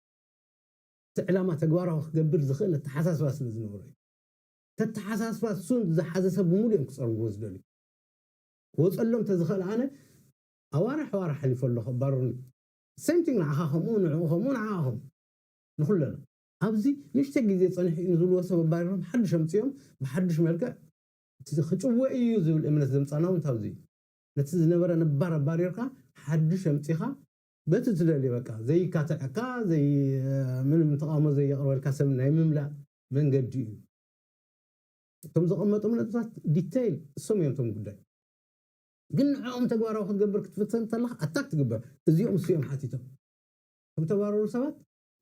እቲ ዕላማ ተግባራዊ ክገብር ዝኽእል ተሓሳስባ ስለ ዝነበሮ እዩ ተተሓሳስባ እሱን ዝሓዘ ሰብ ብሙሉእ እዮም ክፀርግዎ ዝደልዩ ክወፀሎም ተዝኽእል ኣነ ኣዋርሕ ሓሊፉ ኣሎ ክባርሩኒ ሴምቲንግ ንዓኻ ከምኡ ንዕኡ ከምኡ ንዓኹም ንኩለና ኣብዚ ንእሽተይ ግዜ ፀኒሑ እዩ ዝብልዎ ሰብ ኣባሪሮም ሓድሽ ኣምፅኦም ብሓድሽ መልክዕ ክጭወ እዩ ዝብል እምነት ዘምፃና እውን ታብዚ እዩ ነቲ ዝነበረ ነባር ኣባሪርካ ሓድሽ ኣምፂኻ በቲ ትደልዮ በቃ ዘይካትዐካ ምንም ተቃውሞ ዘየቕርበልካ ሰብ ናይ ምምላእ መንገዲ እዩ እቶም ዘቐመጦም ነጥብታት ዲቴይል እሶም እዮም ቶም ጉዳይ ግን ንዕኦም ተግባራዊ ክገብር ክትፍተን ከለካ ኣታክ ትግበር እዚኦም እሱኦም ሓቲቶም ከም ተባረሩ ሰባት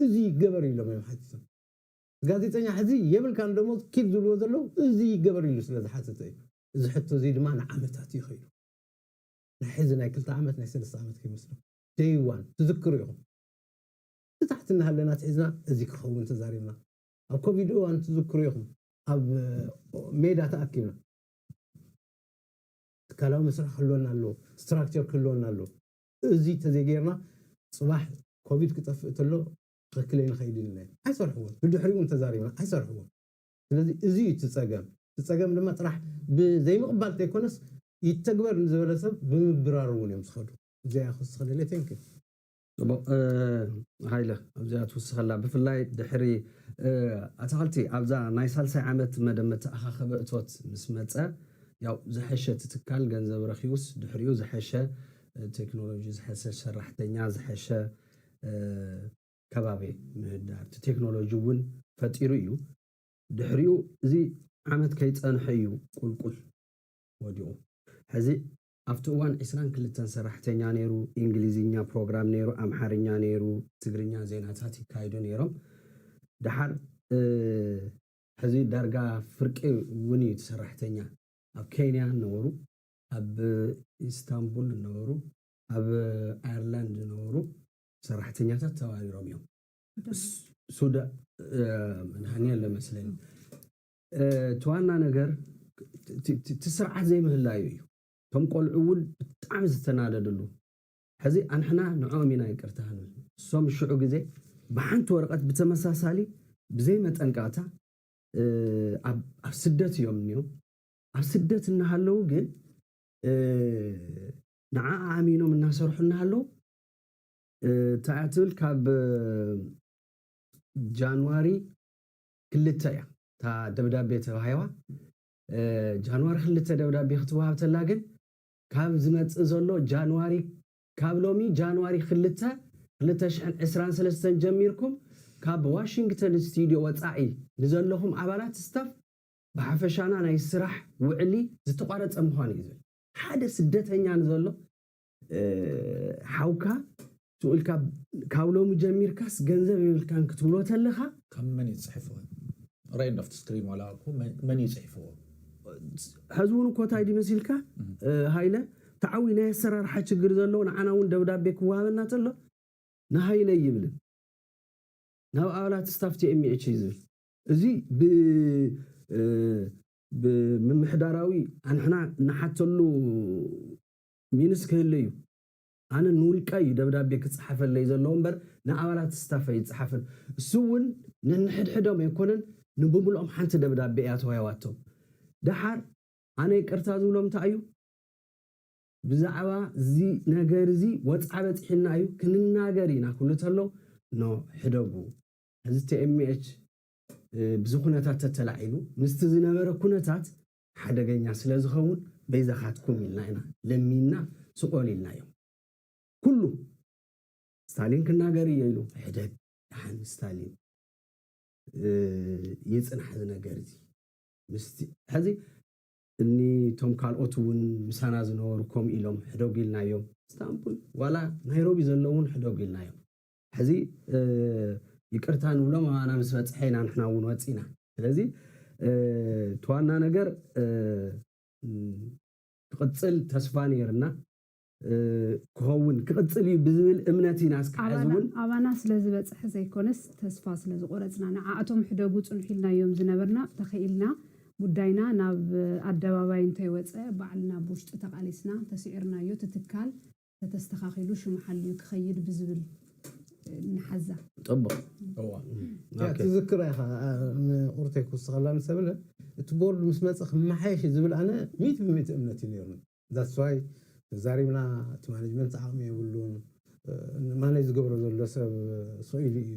እዚ ይገበር ኢሎም እዮም ሓቲቶም ጋዜጠኛ ሕዚ የብልካ ደሞ ኪድ ዝብልዎ ዘለው እዚ ይገበር ኢሉ ስለ ዝሓተተ እዩ እዚ ሕቶ እዚ ድማ ንዓመታት ይኸይዱ ናይ ሕዚ ናይ 2 ዓመት ናይ 3 ዓመት ከይመስሎ ደይዋን ትዝክሩ ኢኹም ትታሕቲ እናሃለና ትሒዝና እዚ ክኸውን ተዛሪብና ኣብ ኮቪድ እዋን ትዝክሩ ኢኹም ኣብ ሜዳ ተኣኪብና ትካላዊ መስርሕ ክህልወና ኣለዎ ስትራክቸር ክህልወና ኣለዎ እዚ ተዘይጌርና ፅባሕ ኮቪድ ክጠፍእ ተሎ ትክክለይ ንኸይድ ኢልና ኣይሰርሕዎን ብድሕሪኡ እውን ተዛሪብና ኣይሰርሕዎን ስለዚ እዚ እዩ ትፀገም ድማ ጥራሕ ብዘይምቕባል ተይኮነስ ይተግበር ንዝበለ ሰብ ብምብራር እውን እዮም ዝኸዱ እዚኣ ክስኸለለ ቴንክ ሃይለ ኣብዚኣ ትውስኸላ ብፍላይ ድሕሪ ኣታኽልቲ ኣብዛ ናይ 30 ዓመት መደመት ኣኻኸበ እቶት ምስ መፀ ያው ዝሐሸ ትካል ገንዘብ ረኺቡስ ድሕሪኡ ዝሐሸ ቴክኖሎጂ ዝሐሸ ሰራሕተኛ ዝሐሸ ከባቢ ምህዳር ቴክኖሎጂ እውን ፈጢሩ እዩ ድሕሪኡ እዚ ዓመት ከይፀንሐ እዩ ቁልቁል ወዲቑ ሕዚ ኣብቲ እዋን 22 ሰራሕተኛ ነይሩ እንግሊዝኛ ፕሮግራም ነይሩ ኣምሓርኛ ነይሩ ትግርኛ ዜናታት ይካይዱ ነይሮም ድሓር ሕዚ ዳርጋ ፍርቂ እውን እዩ ሰራሕተኛ ኣብ ኬንያ ነበሩ ኣብ ኢስታንቡል ነበሩ ኣብ ኣየርላንድ ነበሩ ሰራሕተኛታት ተባሪሮም እዮም ሱዳ መንሃንያ ለመስለኒ ተዋና ነገር ትስርዓት ዘይምህላዩ እዩ ቶም ቆልዑ እውን ብጣዕሚ ዝተናደድሉ ሕዚ ኣንሕና ንዖም ኢና ይቅርታ ንብል እሶም ሽዑ ግዜ ብሓንቲ ወረቐት ብተመሳሳሊ ብዘይ መጠንቀቕታ ኣብ ስደት እዮም እኒኦም ኣብ ስደት እናሃለዉ ግን ንዓ ኣሚኖም እናሰርሑ እናሃለዉ እንታይ ትብል ካብ ጃንዋሪ 2 እያ እታ ደብዳቤ ተባሂባ ጃንዋሪ 2 ደብዳቤ ክትወሃብ ተላ ግን ካብ ዝመፅእ ዘሎ ጃንዋሪ ካብ ሎሚ ጃንዋሪ 2 2023 ጀሚርኩም ካብ ዋሽንግተን ስቱድዮ ወፃኢ ንዘለኹም ኣባላት ስታፍ ብሓፈሻና ናይ ስራሕ ውዕሊ ዝተቋረፀ ምዃኑ እዩ ዝብል ሓደ ስደተኛ ንዘሎ ሓውካ ትውልካ ካብ ሎሚ ጀሚርካስ ገንዘብ ይብልካን ክትብሎ ተለኻ ካብ መን ይፅሕፍዎ ራይት ኦፍ ስክሪን ዋላ መን ይፅሕፍዎ ሕዚ እውን እኮ እንታይ ድመስልካ ሃይለ ተዓዊ ናይ ኣሰራርሓ ችግር ዘለዎ ንዓና እውን ደብዳቤ ክወሃበና ተሎ ንሃይለ ይብልን ናብ ኣባላት ስታፍ ቲኤምኤች ዝብል እዚ ብምምሕዳራዊ ኣንሕና እናሓተሉ ሚንስ ክህለ እዩ ኣነ ንውልቃ እዩ ደብዳቤ ክፅሓፈለይ ዘለዎ እምበር ንኣባላት ስታፍ ኣይፅሓፍን እሱ እውን ንሕድሕዶም ኣይኮነን ንብምልኦም ሓንቲ ደብዳቤ እያ ተዋሂባቶም ድሓር ኣነ ይቅርታ ዝብሎም እንታይ እዩ ብዛዕባ እዚ ነገር እዚ ወፃ በፂሕና እዩ ክንናገር ኢና ክብሉ ተሎ ኖ ሕደጉ ሕዚ ቲኤምኤች ብዚ ኩነታት ተተላዒሉ ምስቲ ዝነበረ ኩነታት ሓደገኛ ስለ ዝኸውን በይዛኻትኩም ኢልና ኢና ለሚና ስቆል ኢልና እዮም ኩሉ ስታሊን ክናገር እየ ኢሉ ሕደግ ሓን ስታሊን ይፅናሕ ዝነገር እዚ ምስቲ ሕዚ እኒ ቶም ካልኦት እውን ምሳና ዝነበሩ ከምኡ ኢሎም ሕደጉ ኢልና እዮም ኢስታንቡል ዋላ ናይሮቢ ዘለውን ሕደጉ ኢልና እዮም ሕዚ ይቅርታ ንብሎም ኣና ምስ በፅሐና ንሕና እውን ወፂና ስለዚ ተዋና ነገር ክቅፅል ተስፋ ነይርና ክኸውን ክቅፅል እዩ ብዝብል እምነት ኢና እስካዕ እውን ኣባና ስለ ዝበፅሐ ዘይኮነስ ተስፋ ስለ ዝቆረፅና ንዓኣቶም ሕደጉ ፅንሑ ኢልናዮም ዝነበርና ተኽኢልና ጉዳይና ናብ ኣደባባይ እንተይወፀ ባዕልና ብውሽጢ ተቃሊስና ተስዒርናዮ ትትካል ተተስተኻኺሉ ሽሙ ሓልዩ ክኸይድ ብዝብል ንሓዛ ጥቡቅ ትዝክር ኢኻ ቁርተይ ክውስኸላ ምሰብለ እቲ ቦርድ ምስ መፀ ክመሓየሽ ዝብል ኣነ 100% እምነት እዩ ነይሩኒ ዛትስ ዋይ ዛሪብና እቲ ማኔጅመንት ዓቕሚ የብሉን ማኔጅ ዝገብሮ ዘሎ ሰብ ስኢሉ እዩ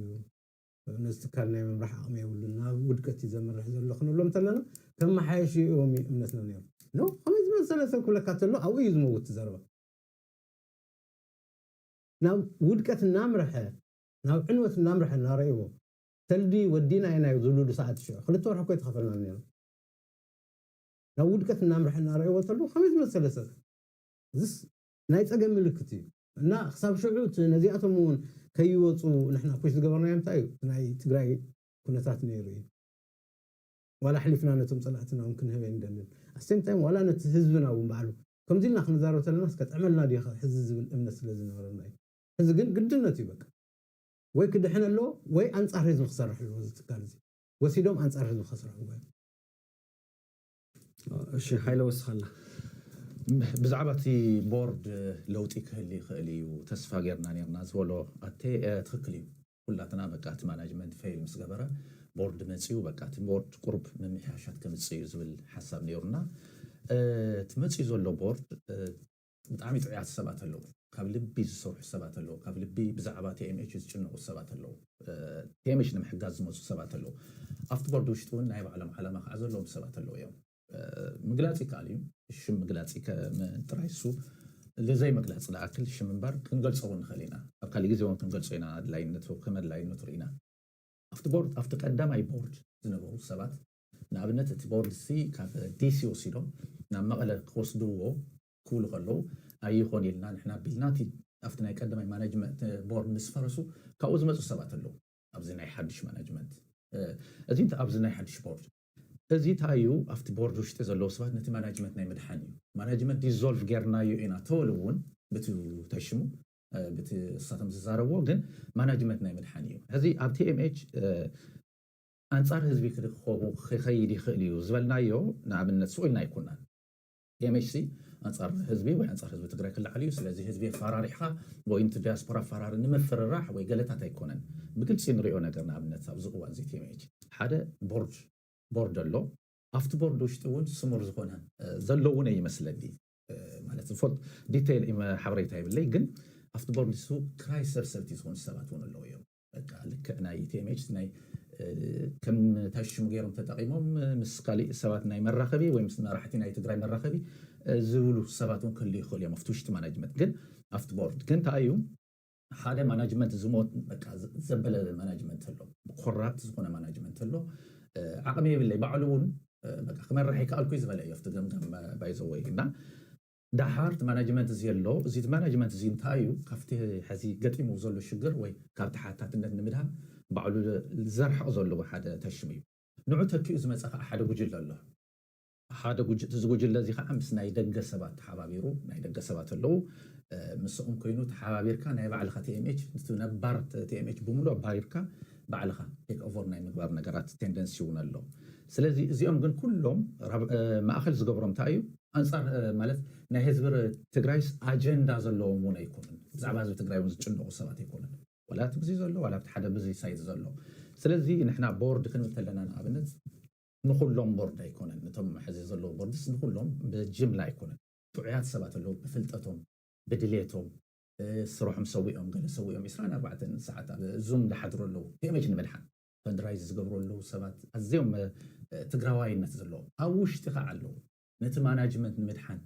ነዚ ትካል ናይ ምምራሕ ዓቕሚ የብሉን ናብ ውድቀት እዩ ዘመርሕ ዘሎ ክንብሎም ተለና ከመሓየሽ እዮም እምነትና ነይሩ ኖ ከመይ ዝመሰለ ሰብ ክብለካ ተሎ ኣብኡ እዩ ዝመውት ትዘረባ ናብ ውድቀት እናምርሐ ናብ ዕንወት እናምርሐ እናረእይዎ ተልዲ ወዲና ኢና ዝብልሉ ሰዓት ሽዑ ክልተ ወርሒ እኮ ይተኸፈልና ነይሩ ናብ ውድቀት እናምርሐ እናረእይዎ ተሎ ከመይ ዝመሰለ ሰብ ዝስ ናይ ፀገም ምልክት እዩ እና ክሳብ ሽዑ ነዚኣቶም እውን ከይወፁ ንሕና ፑሽ ዝገበርናዮ እንታይ እዩ ናይ ትግራይ ኩነታት ነይሩ እዩ ዋላ ሕሊፍና ነቶም ፀላእትና እውን ክንህበ ይንደልን ኣስተም ታይም ዋላ ነቲ ህዝብና እውን ባዕሉ ከምዚ ኢልና ክንዛረብ ተለና እስከጥዕመልና ዲኻ ሕዚ ዝብል እምነት ስለ ዝነበረና እዩ ሕዚ ግን ግድነት እዩ በቃ ወይ ክድሕን ኣለዎ ወይ ኣንፃር ህዝቢ ክሰርሕ ኣለዎ እዚ ትካል እዚ ወሲዶም ኣንፃር ህዝቢ ክሰርሕዎ እሺ ሃይለ ወስኸላ ብዛዕባ እቲ ቦርድ ለውጢ ክህሊ ይኽእል እዩ ተስፋ ጌርና ነርና ዝበሎ ኣቴ ትክክል እዩ ኩላትና በቃ እቲ ማናጅመንት ፌል ምስ ገበረ ቦርድ መፅኡ በቃ እቲ ቦርድ ቁርብ ምምሕያሻት ከምፅእ እዩ ዝብል ሓሳብ ነይሩና እቲ መፅኡ ዘሎ ቦርድ ብጣዕሚ ጥዑያት ሰባት ኣለዉ ካብ ልቢ ዝሰርሑ ሰባት ኣለዉ ካብ ልቢ ብዛዕባ ቲኤምኤች ዝጭነቁ ሰባት ኣለዉ ቲኤምኤች ንምሕጋዝ ዝመፁ ሰባት ኣለዉ ኣብቲ ቦርድ ውሽጢ እውን ናይ ባዕሎም ዓላማ ከዓ ዘለዎም ሰባት ኣለዉ እዮም ምግላፅ ይከኣል እዩ ሽም ምግላፅ ጥራይ እሱ ለዘይ መግላፅ ዝኣክል ሽም እምበር ክንገልፆ እውን ንኽእል ኢና ኣብ ካሊእ ግዜ እውን ክንገልፆ ኢና ኣድላይነቱ ከም ኣድላይነቱ ርኢና ኣብቲ ቦርድ ኣብቲ ቀዳማይ ቦርድ ዝነበሩ ሰባት ንኣብነት እቲ ቦርድ ሲ ካብ ዲሲ ወሲዶም ናብ መቐለ ክወስድዎ ክብሉ ከለዉ ኣይኮን ኢልና ንሕና ቢልናቲ ኣብቲ ናይ ቀዳማይ ማናጅመንት ቦርድ ምስ ፈረሱ ካብኡ ዝመፁ ሰባት ኣለዉ ኣብዚ ናይ ሓድሽ ማናጅመንት እዚ ኣብዚ ናይ ሓድሽ ቦርድ እዚ እንታይ እዩ ኣብቲ ቦርድ ውሽጢ ዘለዉ ሰባት ነቲ ማናጅመንት ናይ ምድሓን እዩ ማናጅመንት ዲዞልቭ ጌርናዮ ኢና ተበሉ እውን በቲ ተሽሙ በቲ እሳቶም ዝዛረብዎ ግን ማናጅመንት ናይ ምድሓን እዩ ሕዚ ኣብ ቲኤምኤች ኣንፃር ህዝቢ ክኸይድ ይኽእል እዩ ዝበልናዮ ንኣብነት ስኡልና ኣይኮናን ቲኤምኤች ሲ ኣንፃር ህዝቢ ወይ ኣንፃር ህዝቢ ትግራይ ክላዓል እዩ ስለዚ ህዝቢ ኣፈራሪሕካ ወይንቲ ዲያስፖራ ኣፈራሪ ንምፍርራሕ ወይ ገለታት ኣይኮነን ብግልፂ ንሪኦ ነገር ንኣብነት ኣብዚ እዋን እዚ ቲኤምኤች ሓደ ቦርድ ኣሎ ኣብቲ ቦርድ ውሽጢ እውን ስሙር ዝኾነ ዘሎ እውን ይመስለኒ ማለት ዝፈልጥ ዲቴይል ሓበሬታ ይብለይ ግን ኣብቲ ቦርድ እሱ ክራይ ሰብሰብቲ ዝኾኑ ሰባት እውን ኣለዉ እዮም በቃ ልክዕ ናይ ቲኤምኤች ናይ ከም ታሽሙ ገይሮም ተጠቂሞም ምስ ካሊእ ሰባት ናይ መራኸቢ ወይ ምስ መራሕቲ ናይ ትግራይ መራኸቢ ዝብሉ ሰባት እውን ክህልዩ ይኽእሉ እዮም ኣብቲ ውሽጢ ማናጅመንት ግን ኣብቲ ቦርድ ግን እንታይ እዩ ሓደ ማናጅመንት ዝሞት በቃ ዘበለ ማናጅመንት ኣሎ ኮራፕት ዝኾነ ማናጅመንት ኣሎ ዓቕሚ የብለይ ባዕሉ እውን በቃ ክመርሕ ይከኣልኩ ዝበለ እዩ ኣብቲ ገምገም ባይዘወይ እና ዳሓርት ማናጅመንት እዚ ኣሎ እዚ ማናጅመንት እዚ እንታይ እዩ ካብቲ ሕዚ ገጢሙ ዘሎ ሽግር ወይ ካብቲ ሓታትነት ንምድሃብ ባዕሉ ዘርሕቕ ዘለዎ ሓደ ተሽሙ እዩ ንዑ ተኪኡ ዝመፀ ከዓ ሓደ ጉጅለ ኣሎ ሓደ እዚ ጉጅለ እዚ ከዓ ምስ ናይ ደገ ሰባት ተሓባቢሩ ናይ ደገ ሰባት ኣለዉ ምስኦም ኮይኑ ተሓባቢርካ ናይ ባዕልካ ቲኤምኤች ነባር ቲኤምኤች ብምሉእ ኣባሪርካ ባዕልካ ቴክ ኦቨር ናይ ምግባር ነገራት ቴንደንሲ እውን ኣሎ ስለዚ እዚኦም ግን ኩሎም ማእኸል ዝገብሮም እንታይ እዩ ኣንፃር ማለት ናይ ህዝቢ ትግራይስ ኣጀንዳ ዘለዎም እውን ኣይኮኑን ብዛዕባ ህዝቢ ትግራይ እውን ዝጭንቑ ሰባት ኣይኮኑን ዋላ እቲ ብዚ ዘሎ ዋላ ኣብቲ ሓደ ብዚ ሳይድ ዘሎ ስለዚ ንሕና ቦርድ ክንብል ከለና ንኣብነት ንኩሎም ቦርድ ኣይኮነን ነቶም ሕዚ ዘለዉ ቦርድስ ንኩሎም ብጅምላ ኣይኮነን ጥዑያት ሰባት ኣለዉ ብፍልጠቶም ብድሌቶም ስርሖም ሰዊኦም ገለ ሰዊኦም 24 ሰዓት ዙም ዝሓድሩ ኣለዉ ቲኤምኤች ንምድሓን ፈንድራይዝ ዝገብሩ ኣለዉ ሰባት ኣዝዮም ትግራዋይነት ዘለዎም ኣብ ውሽጢ ከዓ ኣለዉ ነቲ ማናጅመንት ንምድሓን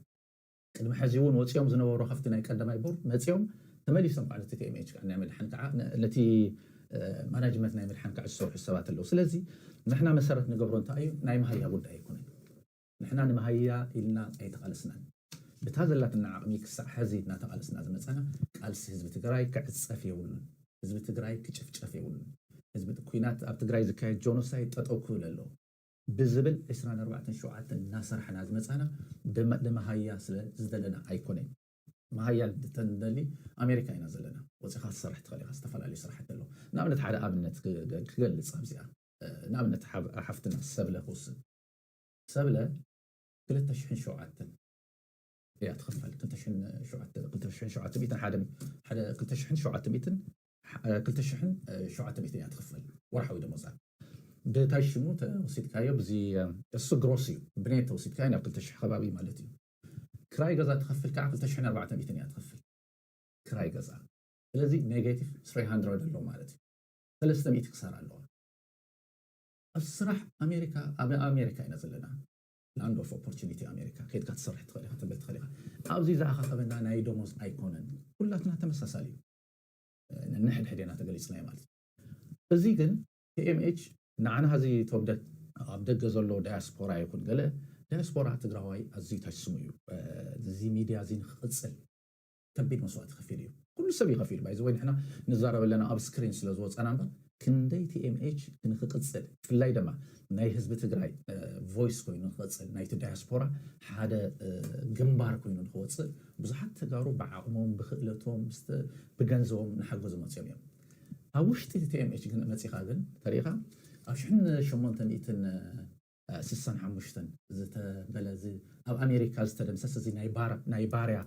ቅድሚ ሕዚ እውን ወፂኦም ዝነበሩ ካብቲ ናይ ቀዳማይ ቦርድ መፂኦም ተመሊሶም ባዕሉ ቲኤምኤች ናይ ምድሓን ከዓ ነቲ ማናጅመንት ናይ ምድሓን ከዓ ዝሰርሑ ሰባት ኣለዉ ስለዚ ንሕና መሰረት ንገብሮ እንታይ እዩ ናይ መሃያ ጉዳይ ኣይኮነን ንሕና ንመሃያ ኢልና ኣይተቃለስናን ብታ ዘላትና ዓቕሚ ክሳዕ ሕዚ እናተቃለስና ዝመፀና ቃልሲ ህዝቢ ትግራይ ክዕፀፍ የብሉን ህዝቢ ትግራይ ክጭፍጨፍ የብሉን ህዝቢ ኩናት ኣብ ትግራይ ዝካየድ ጆኖሳይድ ጠጠው ክብል ኣለዎ ብዝብል 24/7 እናሰርሐና ዝመፀና ንመሃያ ስለ ዝደለና ኣይኮነን ما هي تندلي أمريكا هنا زلنا وزخات صرح تخليها استفلا لي صرحت له نعمل حدا أبنت كقل صابزيا نعمل حفتنا السبلة خص سبلة كلتا شحن شوعتن يا تخفل كلتا شحن شوعت كلتا شحن شوعت بيتن حدا كلتا شحن شوعت بيتن كلتا شحن شوعت بيتن يا تخفل ورحوا دموزا بتايشمو توسيت كايو بزي السجروسي بنيت توسيت كاينا كلتا شحن خبابي مالتي كراي غزا تخفل كاع كلتا شحن 400 يا تخفل كراي غزا ስለዚህ ኔጌቲቭ 300 አለው ማለት ነው 300 ክሳራ አለው الصراح أمريكا ينزلنا لاند اوف اوبورتونيتي أمريكا كيد كتصرح تخليها تبت تخليها أبزي زعها خبنا ناي دوموز أيكونن كلاتنا تمساسالي نحن حدينا تقلي سناي مالت بزي كن KMH نعنا هذه تبدأ أبدأ جزلو دياسبورا يكون قله دياسبورا تقراوي أزي تسميو زي ميديا زين خصل تبيت مسوات خفيليو كل سبي خفيل بايز وين احنا نزارب لنا اب سكرين سلازوت انا كندي TMH كنخقصل في اللاي دما ناي حزب تግራይ ቮይስ ኮይኑ ንخقصل ናይቲ ዳያስፖራ ሓደ ግንባር ኮይኑ ንخقصل ብዙሓት ተጋሩ ብዓቕሞም ብኽእለቶም ብገንዘቦም ንሓገዙ መፅኦም እዮም ኣብ ውሽጢ TMH ግን መፂኻ ግን ተሪኻ ኣብ 1865 ዝተበለዚ ኣብ ኣሜሪካ ዝተደምሰሰ እዚ ናይ ባርያ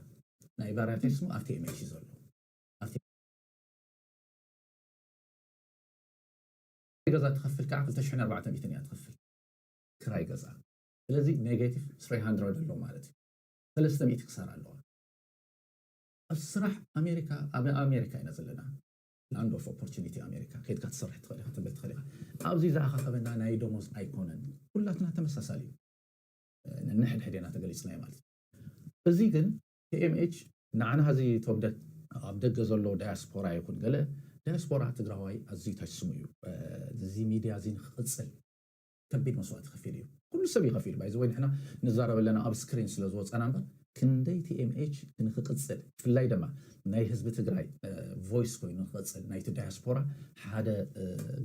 ተስሙ ኣብ TMH ዘሎ غزا تخفل كاع 2400 يا تخفل كراي غزا ስለዚህ ኔጌቲቭ 300 አለው ማለት ነው 300 ክሳራ አለው الصراح أمريكا ينزلنا لاند اوف اوبورتونيتي أمريكا كيد كتصرح تخليها تبت تخليها أبزي زعها خبنا ناي دوموز أيكونن كلاتنا تمساسالي نحن حدينا تقلي سناي مالت بزي كن KMH نعنا هذه تبدأ أبدأ جزلو دياسبورا يكون قله دياسبورا تقراوي أزي تسميو زي ميديا زين خصل تبيت مسوات خفيليو كل سبي خفيل بايز وين احنا نزارب لنا اب سكرين سلازوت انا كندي TMH كنخقصل في اللاي دما ناي حزب تግራይ ቮይስ ኮይኑ ንخقصل ናይቲ ዳያስፖራ ሓደ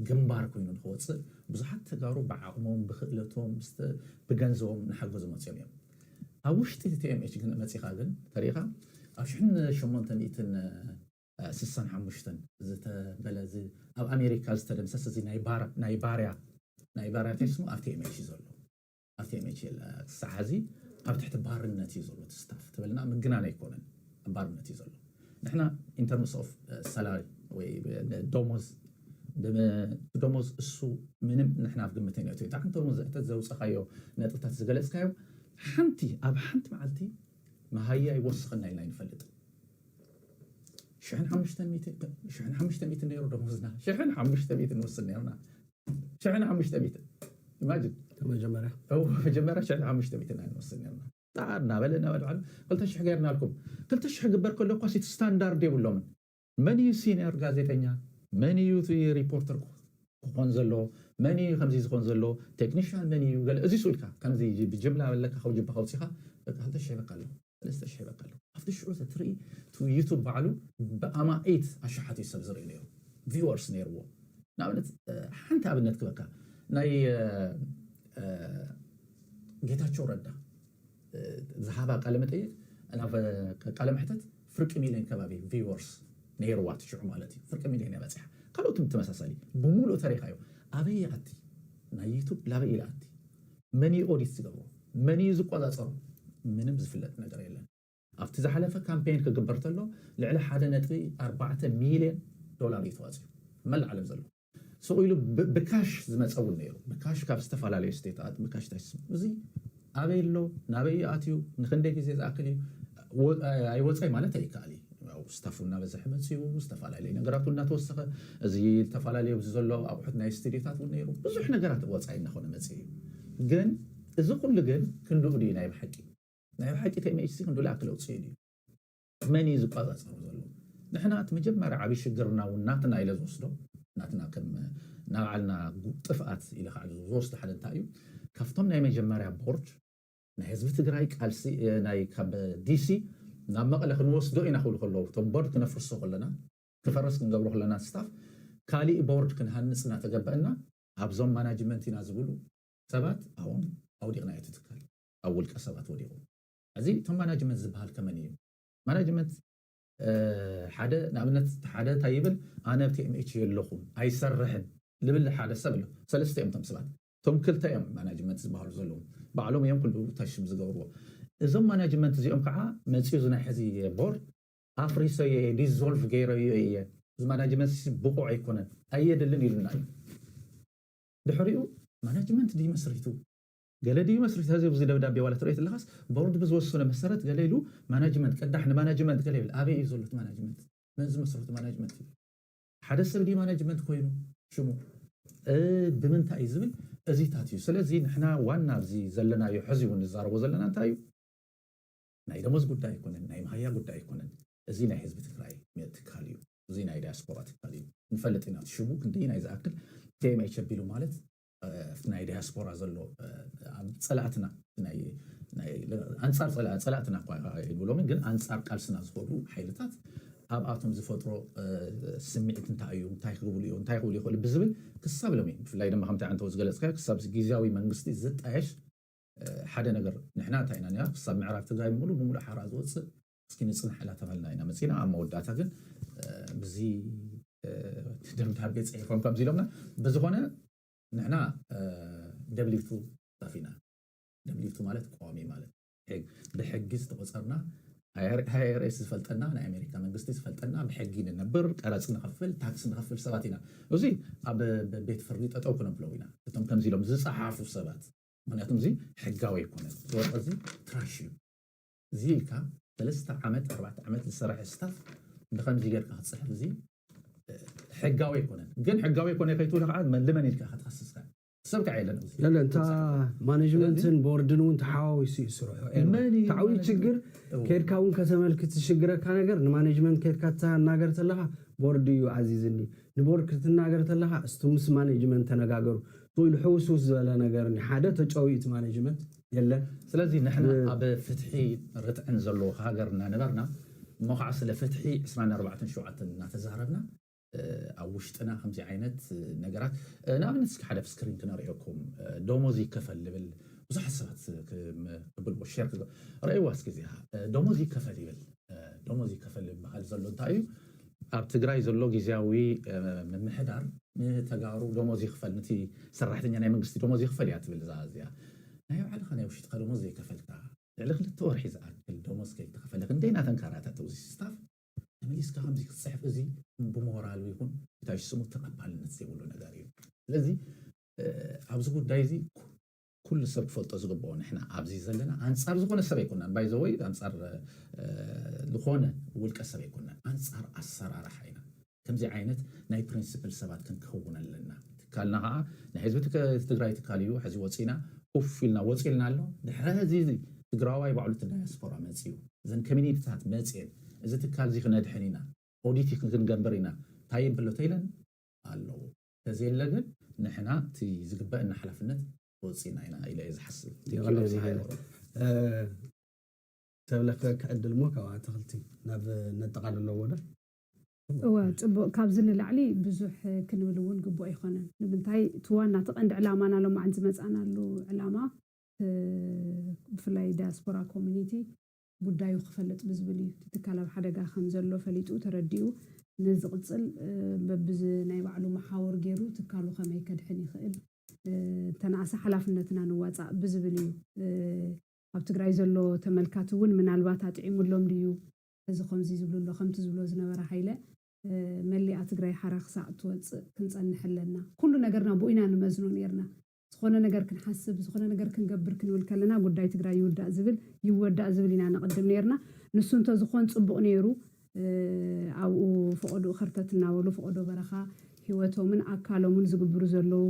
ግንባር ኮይኑ ንخقصل ብዙሓት ተጋሩ ብዓቕሞም ብኽእለቶም ብገንዘቦም ንሓገዙ መፅኦም እዮም ኣብ ውሽጢ TMH ግን መፂኻ ግን ተሪኻ ኣብ 1865 ዝተበለዚ ኣብ ኣሜሪካ ዝተደምሰሰ እዚ ናይ ባርያ ተስሙ ኣብ TMH ዘሎ ኣብ TMH ሳዓዚ ኣብ ትሕቲ ባርነት እዩ ዘሎ ተስታፍ ተበልና ምግናን ኣይኮነን ባርነት እዩ ዘሎ ንሕና ኢንተርምስ ኦፍ ሳላሪ ወይ ዶሞዝ እሱ ምንም ንሕና ኣብ ግምተኛ እዩ ታንቶም ዘእተት ዘውፅኻዮ ነጥብታት ዝገለጽካዮ ሓንቲ ኣብ ሓንቲ መዓልቲ መሃያ ይወስኸና ኢልና ንፈልጥ 1500 نيرو دموزنا 1500 نوصل نيرنا 1500 imagine مجمرة 1500 نوصل نيرنا تعرنا بلنا قلت ايش حقرنا لكم قلت ايش حقبر كل قاسي ستاندرد يقول من يسينير غازيتنيا من يوتي ريبورتر كونزلو من خمسي كونزلو تكنيشن من قال ازي سولكا كان زي بجمله ولا خوجي بخوصيخه هذا الشيء بقى له لسه الشيء بقى له after شعور تري تو يوتيوب بعلو بأما 8 أشحات يسبزر إليه viewers نيرو نعمل حنت أبنت كبكا ناي جيتاتشو ردا ذهبا قلمت إيه أنا قلم حتت فرق ميلين كبابي viewers نيرو وات شو مالتي فرق ميلين يا بسح قالوا تم تمساسالي بمولو تاريخايو أبي عتي ناي يوتيوب لا بي عتي مني أوديس تجربه مني زقوا صار منم زفلت نقدر يلا أفتح زحلفة كامبين كجبرتله لعله حدا نتري 4 مليون دولار يتواصل ما العالم زلوا سويلو بكاش زي ما تقول نيرو بكاش كاب استفعل على استيتات بكاش تحس زي أبيلو نبي أتيو نخندك زي أكلي أي وصي مالته يكالي أو استفعلنا بزحمة سيو استفعل عليه نقرأتنا توسخ زي استفعل عليه وزلوا أو حدنا استيتات ونيرو بس إحنا قرأت وصي ناخذ مسيو جن إذا كل جن كندو دينا يبحكي نحن حكي TMH كندو لا كلو تصيدي ماني زقازة صاروا زلوا نحن مجمع عبي شجرنا وناتنا إلى زوسدو ناتنا كم نعلنا طفقات إلى خالد زوست حد تايو كفتمنا مجمع بورج نحزب تجراي كالسي ناي كاب DC نعم قال خلنا وصدو إن أخول خلوا تبورد كنا فرصة خلنا كفرس كنا قبله خلنا ستاف كالي بورج كنا هنسنا تجبأنا هبزم مانجمنت ينازلوا ثبات أو دينا يتذكر أول كسبات وديهم عزيز ثم مانجمنت زبال كمان ማናጅመንት ሓደ ንኣብነት ሓደ እንታይ ይብል ኣነ ብቲኤምኤች የለኹም ኣይሰርሕን ልብል ሓደ ሰብ ኣሎ ሰለስተ እዮም እቶም ሰባት እቶም ክልተ እዮም ማናጅመንት ዝበሃሉ ዘለዉ ባዕሎም እዮም ኩሉ ተሽም ዝገብርዎ እዞም ማናጅመንት እዚኦም ከዓ መፅኡ ዝናይ ሕዚ ቦርድ ኣፍሪሶየ ዲዞልቭ ገይረዮ እየ እዚ ማናጅመንት ብቑዕ ኣይኮነን ኣየድልን ኢሉና እዩ ድሕሪኡ ማናጅመንት ድዩ መስሪቱ ገለ ድዩ መስሪት ህዚ ብዚ ደብዳቤ ዋላ ትሪእት ኣለኻስ ቦርድ ብዝወሰነ መሰረት ገለ ኢሉ ማናጅመንት ቀዳሕ ንማናጅመንት ገለ ይብል ኣበይ እዩ ዘሎ ማናጅመንት መን ዝመስረቱ ማናጅመንት እዩ ሓደ ሰብ ድዩ ማናጅመንት ኮይኑ ሽሙ ብምንታይ እዩ ዝብል እዚታት እዩ ስለዚ ንሕና ዋና ኣብዚ ዘለናዮ ሕዚ እውን ንዛረቦ ዘለና እንታይ እዩ ናይ ደሞዝ ጉዳይ ኣይኮነን ናይ ማህያ ጉዳይ ኣይኮነን እዚ ናይ ህዝቢ ትግራይ ትካል እዩ እዚ ናይ ዲያስፖራ ትካል እዩ ንፈልጥ ኢና ሽሙ ክንደይ ናይ ዝኣክል ቲኤምኤች ኣቢሉ ማለት ናይ ዲያስፖራ ዘሎ ፀላእትና ኣንፃር ፀላእትና እኳ ይብሎም ግን ኣንፃር ቃልስና ዝኸዱ ሓይልታት ኣብ ኣቶም ዝፈጥሮ ስምዒት እንታይ እዩ እንታይ ክግብሉ እዩ እንታይ ክብሉ ይኽእሉ ብዝብል ክሳብ ሎሚ ብፍላይ ድማ ከምቲ ዓንተ ዝገለፅካ ክሳብ ግዝያዊ መንግስቲ ዝጣየሽ ሓደ ነገር ንሕና እንታይ ኢና ኒኣ ክሳብ ምዕራብ ትግራይ ብምሉእ ሓራ ዝወፅእ እስኪ ንፅንሕ ኢላ ተባሂልና ኢና መፂና ኣብ መወዳእታ ግን ብዚ ደብዳቤ ፅሒፎም ከምዚ ኢሎምና ብዝኾነ ንሕና ደብሊቱ ጣፊና ደብሊቱ ማለት ቋሚ ማለት ብሕጊ ዝተቆፀርና ሃይርኤስ ዝፈልጠና ናይ ኣሜሪካ መንግስቲ ዝፈልጠና ብሕጊ ንነብር ቀረፅ ንኸፍል ታክስ ንኸፍል ሰባት ኢና እዚ ኣብ ቤት ፍርዲ ጠጠው ክነብለው ኢና እቶም ከምዚ ኢሎም ዝፀሓፉ ሰባት ምክንያቱም እዚ ሕጋዊ ኣይኮነን ዝወርቀ እዚ ትራሽ እዩ እዚ ኢልካ 3 ዓመት 4 ዓመት ዝሰርሐ ስታፍ ብከምዚ ጌርካ ክትፅሕፍ እዚ ሕጋዊ ኣይኮነን ግን ሕጋዊ ኣይኮነ ከይትብሉ ከዓ ልመን ኢልካ ክትከስስካ ሰብ ከዓ የለን لا انت مانجمنتن بوردن وانت حاويس يسرع تعوي تشجر كيركا وين كتملكت تشجرك ነገር ማኔጅመንት كيركا ተናገር ተለኻ ቦርድ እዩ عزيزني ንቦርድ ክትናገር ተለኻ እስቱምስ ማኔጅመንት ተነጋገሩ ቶይል ሕውሱስ ዘለ ነገር ሓደ ተጫዊት ማኔጅመንት የለ ስለዚህ ንሕና ኣብ ፍትሒ ርትዕን ዘሎ ሃገርና ነበርና መውቃዕ ስለ ፍትሒ 24 7 እናተዛረብና ኣብ ውሽጥና ከምዚ ዓይነት ነገራት ንኣብነት እስኪ ሓደ ስክሪን ክነሪኦኩም ደሞዝ ይከፈል ልብል ብዙሓት ሰባት ክብልዎ ሸር ረእይዋ እስኪ እዚኣ ደሞዝ ይከፈል ይብል ደሞዝ ይከፈል ዝበሃል ዘሎ እንታይ እዩ ኣብ ትግራይ ዘሎ ግዝያዊ ምምሕዳር ንተጋሩ ደሞዝ ይክፈል ነቲ ሰራሕተኛ ናይ መንግስቲ ደሞዝ ይክፈል እያ ትብል እዛ እዚኣ ናይ ባዕልኻ ናይ ውሽጥካ ደሞዝ ዘይከፈልካ ልዕሊ 2 ወርሒ ዝኣክል ደሞዝ ከይተኸፈለክ እንደይና ተንካራታት እዚ ስታፍ مليسكا همزي كتصحف ازي بمورال ويكون تاش سمو تقبل نتسيبلو ነገር እዩ ስለዚ ኣብዚ ጉዳይ እዚ ኩሉ ሰብ ክፈልጦ ዝግብኦ ንሕና ኣብዚ ዘለና አንፃር ዝኾነ ሰብ ይኮናን ባይ ዘ ወይ አንፃር ዝኾነ ውልቀ ሰብ ይኮናን አንፃር ኣሰራርሓ ኢና ከምዚ ዓይነት ናይ ፕሪንሲፕል ሰባት ክንከውን ኣለና ትካልና ከዓ ናይ ህዝቢ ትግራይ ትካል እዩ ሕዚ ወፂና ኡፍ ኢልና ወፂልና ኣሎ ድሕሪ እዚ ትግራዋይ ባዕሉ ዲያስፖራ መፅዩ ዘን ኮሚኒቲታት መፅየን እዚ ትካል እዚ ክነድሕን ኢና ኦዲት ክንገንበር ኢና ታይም ብሎ ተይለን ኣለው ተዘይለ ግን ንሕና እቲ ዝግበአና ሓላፍነት ወፂና ኢና ኢለ ዝሓስብ ይቕለና ሃይለ ተብለከ ክዕድል ሞ ካብ ኣተኽልቲ ናብ ነጠቓለሎ ወደ እወ ፅቡቅ ካብዚ ንላዕሊ ብዙሕ ክንብል እውን ግቡእ ኣይኮነን ንምንታይ እቲ ዋና ተቐንዲ ዕላማና ሎማዓን ዝመፃናሉ ዕላማ ብፍላይ ዲያስፖራ ኮሚኒቲ ጉዳዩ ክፈልጥ ብዝብል እዩ ትካል ኣብ ሓደጋ ከም ዘሎ ፈሊጡ ተረዲኡ ንዝቕፅል በብዝ ናይ ባዕሉ መሓወር ገይሩ ትካሉ ከመይ ከድሕን ይኽእል ተናእሰ ሓላፍነትና ንዋፃእ ብዝብል እዩ ኣብ ትግራይ ዘሎ ተመልካቲ እውን ምናልባት ኣጥዒሙሎም ድዩ እዚ ከምዚ ዝብሉሎ ከምቲ ዝብሎ ዝነበረ ሃይለ መሊኣ ትግራይ ሓራ ክሳዕ ትወፅእ ክንፀንሕ ኣለና ኩሉ ነገርና ቦኢና ንመዝኖ ነርና ዝኾነ ነገር ክንሓስብ ዝኾነ ነገር ክንገብር ክንብል ከለና ጉዳይ ትግራይ ይወዳእ ዝብል ኢና ነቅድም ነርና ንሱ እንተ ዝኾን ፅቡቕ ነይሩ ኣብኡ ፈቐዱ ክርተት እናበሉ ፈቐዶ በረኻ ሂወቶምን ኣካሎምን ዝግብሩ ዘለው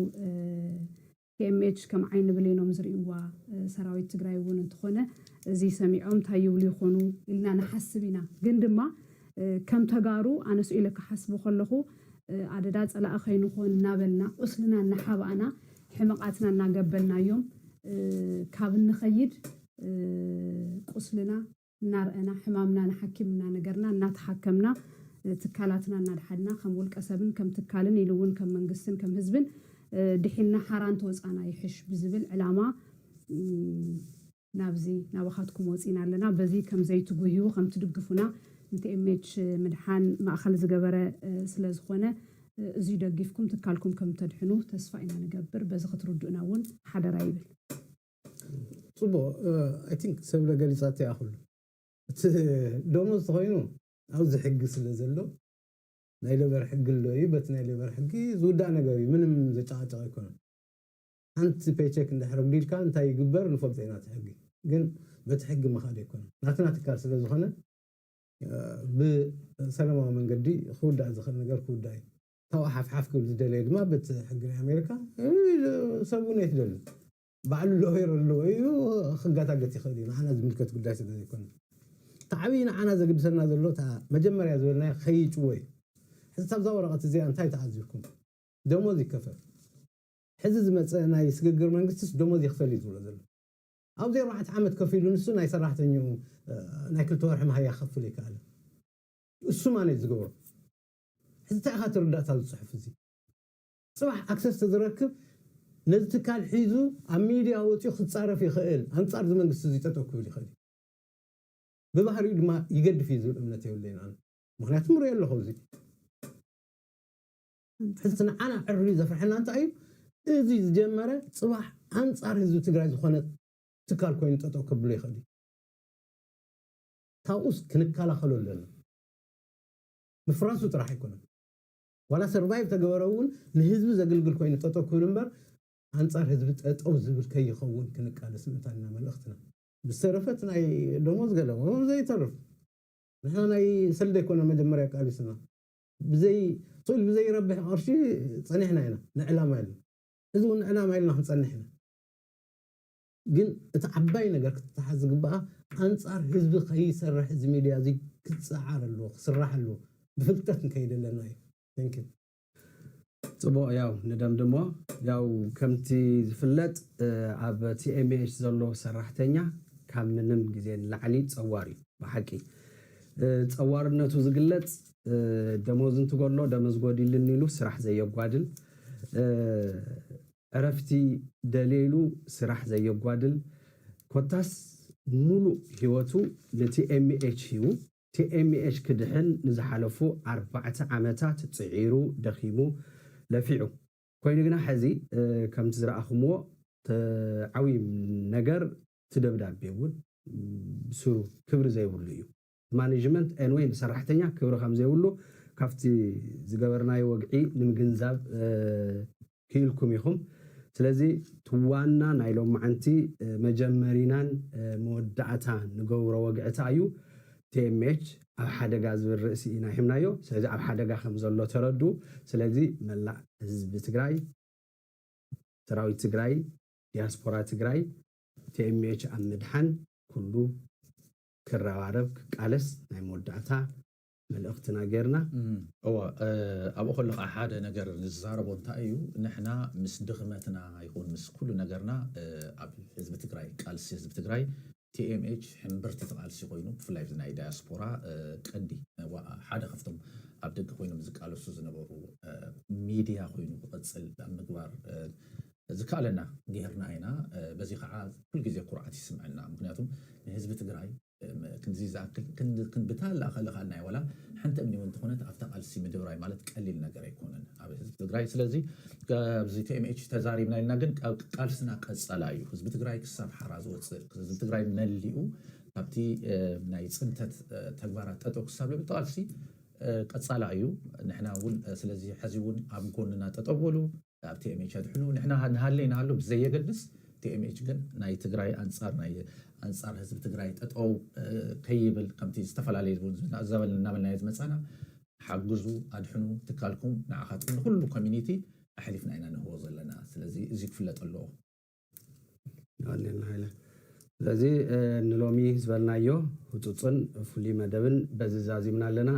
ቲኤምኤች ከም ዓይኒ ብሌኖም ዝርእዋ ሰራዊት ትግራይ እውን እንትኾነ እዚ ሰሚዖም እንታይ ይብሉ ይኾኑ ኢልና ንሓስብ ኢና ግን ድማ ከም ተጋሩ ኣነስ ኢለ ክሓስቡ ከለኹ ኣደዳ ፀላእ ከይንኾን እናበልና ቁስልና እናሓባእና ሕመቃትና እናገበልናዮም ካብ እንኸይድ ቁስልና እናርአና ሕማምና ንሓኪምና ነገርና እናተሓከምና ትካላትና እናድሓድና ከም ውልቀ ሰብን ከም ትካልን ኢሉ እውን ከም መንግስትን ከም ህዝብን ድሒና ሓራን ተወፃና ይሕሽ ብዝብል ዕላማ نابزي نابخاتكم وصينا لنا بزي كم زي تقويو كم تدقفونا TMH مدحان ما أخل زجبرة سلازخونة زي دقيفكم تكالكم كم تدحنو تسفعنا نقبر بس خطردونا ون حدا رايبل صبو I think سبلا قليصاتي أخل دومو صغينو أو زي حق سلازلو نايلو برحق اللوي بس نايلو برحقي زودانا قوي منهم زي تعاطى يكون أنت بيتشيك إن حرق ديل كان تاي يقبر نفوق زينات حقي قل بتحق ما خالي يكون ناتنا تكال سلازخونة بسلامة من قدي خود دا زخل نقر خود داي تو حف كل دليل ما بتحق أمريكا سووني يتدل بعلو اللوير اللوي خقاتا قتي خلينا أنا زملكت قداس دا يكون تعبين أنا زي قد سنة ذلو تا مجمر يا زولنا خيج وي حسب زورقة زي أنتي تعزيكم دوموزي كفر حزز مثلا يسقر منقص دوموزي يخسر يزول ذلو أو زي راح تعمد كفيل ونسو ناي صراحة إنه ناكل تورح ما هي أخف لك على السمان يزقور حتى أخاطر ردات هذا الصحف زي صباح أكسس تدركب نزتك الحيزو أميديا أوتي خد صار في خيل أنصار زمن قصة زي تتوكل لي خلي ببحر ما يقد في زول أمنتي ولين أنا مخنات مرة يلا خوزي حسنا أنا عريزة فرحنا أنت أيب إزي جمرة صباح أنصار هزو تقرأ خونة تكال كوين تتوكل لي خلي تاوس كنكالا خلو لنا بفرنسا راح يكون ولا سرفايف تجورون نهزب زقلقل كوين تتوكل نبر أنصار هزب أو زبل كي يخون كنكالا سمتنا ملختنا بسرفتنا أي دوموز قالوا زي تعرف نحن أي سلدة كنا مجمرة قالي سنة بزي طول بزي ربح عرشي صنحنا هنا نعلم هنا إذا نعلم هنا نصنحنا جن تعبينا قرك تحزق بقى أنصار حزب خي سرح حزب ميديا زي كتسعر له سرح له بفلتت كيد لنا يمكن صبو ياو ندم دمو ياو كمتي زفلت عب TMH زلو سرحتنيا كم منم جزين لعلي تصواري بحكي تصوارنتو زقلت دموزن تقول له دمز قودي لنيلو سرح زي يقوادل عرفتي دليلو سرح زي يقوادل كوتاس مولو هيوتو لTMH هيو TMH كدحن نزحلفو 4 عامتات تصعيرو دخيمو لفيعو كوينغنا حزي كم تزرعخمو عوي نجر تدبداب بيقول بسرو كبر زي وليو مانجمنت انوين سرحتنيا كبر خم زي ولو كافتي زغبرناي وقعي نمغنزاب كيلكم يخم ስለዚህ ትዋና ናይሎም ማዓንቲ መጀመሪናን መወዳዕታ ንገብሮ ወግዕታ እዩ TMH ኣብ ሓደጋ ዝብል ርእሲ ኢና ሒምናዮ ስለዚ ኣብ ሓደጋ ከም ዘሎ ተረዱ ስለዚ መላእ ህዝቢ ትግራይ ሰራዊት ትግራይ ዲያስፖራ ትግራይ TMH ኣብ ምድሓን ኩሉ ክረባረብ ክቃለስ ናይ መወዳዕታ መልእኽትና ጌርና أبو خلق أحد نجار نزارب ونتأيو نحنا مس دخمتنا يكون مس كل نجارنا حزب تجراي قالس حزب تجراي TMH حمبرت تقالس يقولون في لايف زناي دياسبورا كندي وحدا خفتم أبدك يقولون مزك قالوا سوزنا برو ميديا يقولون بقصل مقبار ذكالنا جهرنا هنا بزي قاعد كل جزء قرآتي سمعنا ممكناتهم حزب تجراي كنزي زاكل كن بتالا خلقنا ولا حنت ابني وانت خونت افتقال سي مدبراي مالت قليل ነገር አይኮነን ኣብ ህዝብ ትግራይ ስለዚ ኣብዚ TMH ተዛሪብና ኢልና ግን ቃልስና ቀጸላ እዩ ህዝብ ትግራይ ክሳብ ሓራዝ ወፅእ ህዝብ ትግራይ መሊኡ ኣብቲ ናይ ጽንተት ተግባራት ጠጠው ክሳብ ለብጣልሲ ቀጸላ እዩ ንሕና እውን ስለዚ ሕዚውን ኣብ ጎንና ተጠወሉ ኣብ TMH ድሕኑ ንሕና ሃለይና ሃሉ ብዘየገድስ TMH ግን ናይ ትግራይ أنصار حزب تجراي أو كيبل كمتي استفعل بونز زبل نعمل نايز مثلا حجزوا أدحنوا تكالكم نعخاتكم كل كوميونيتي أحلفنا إن هو ظلنا سلزي زيك فلت الله يعني هلا سلزي نلومي زبلنا يو وتصن فلي مدبن بزازي من لنا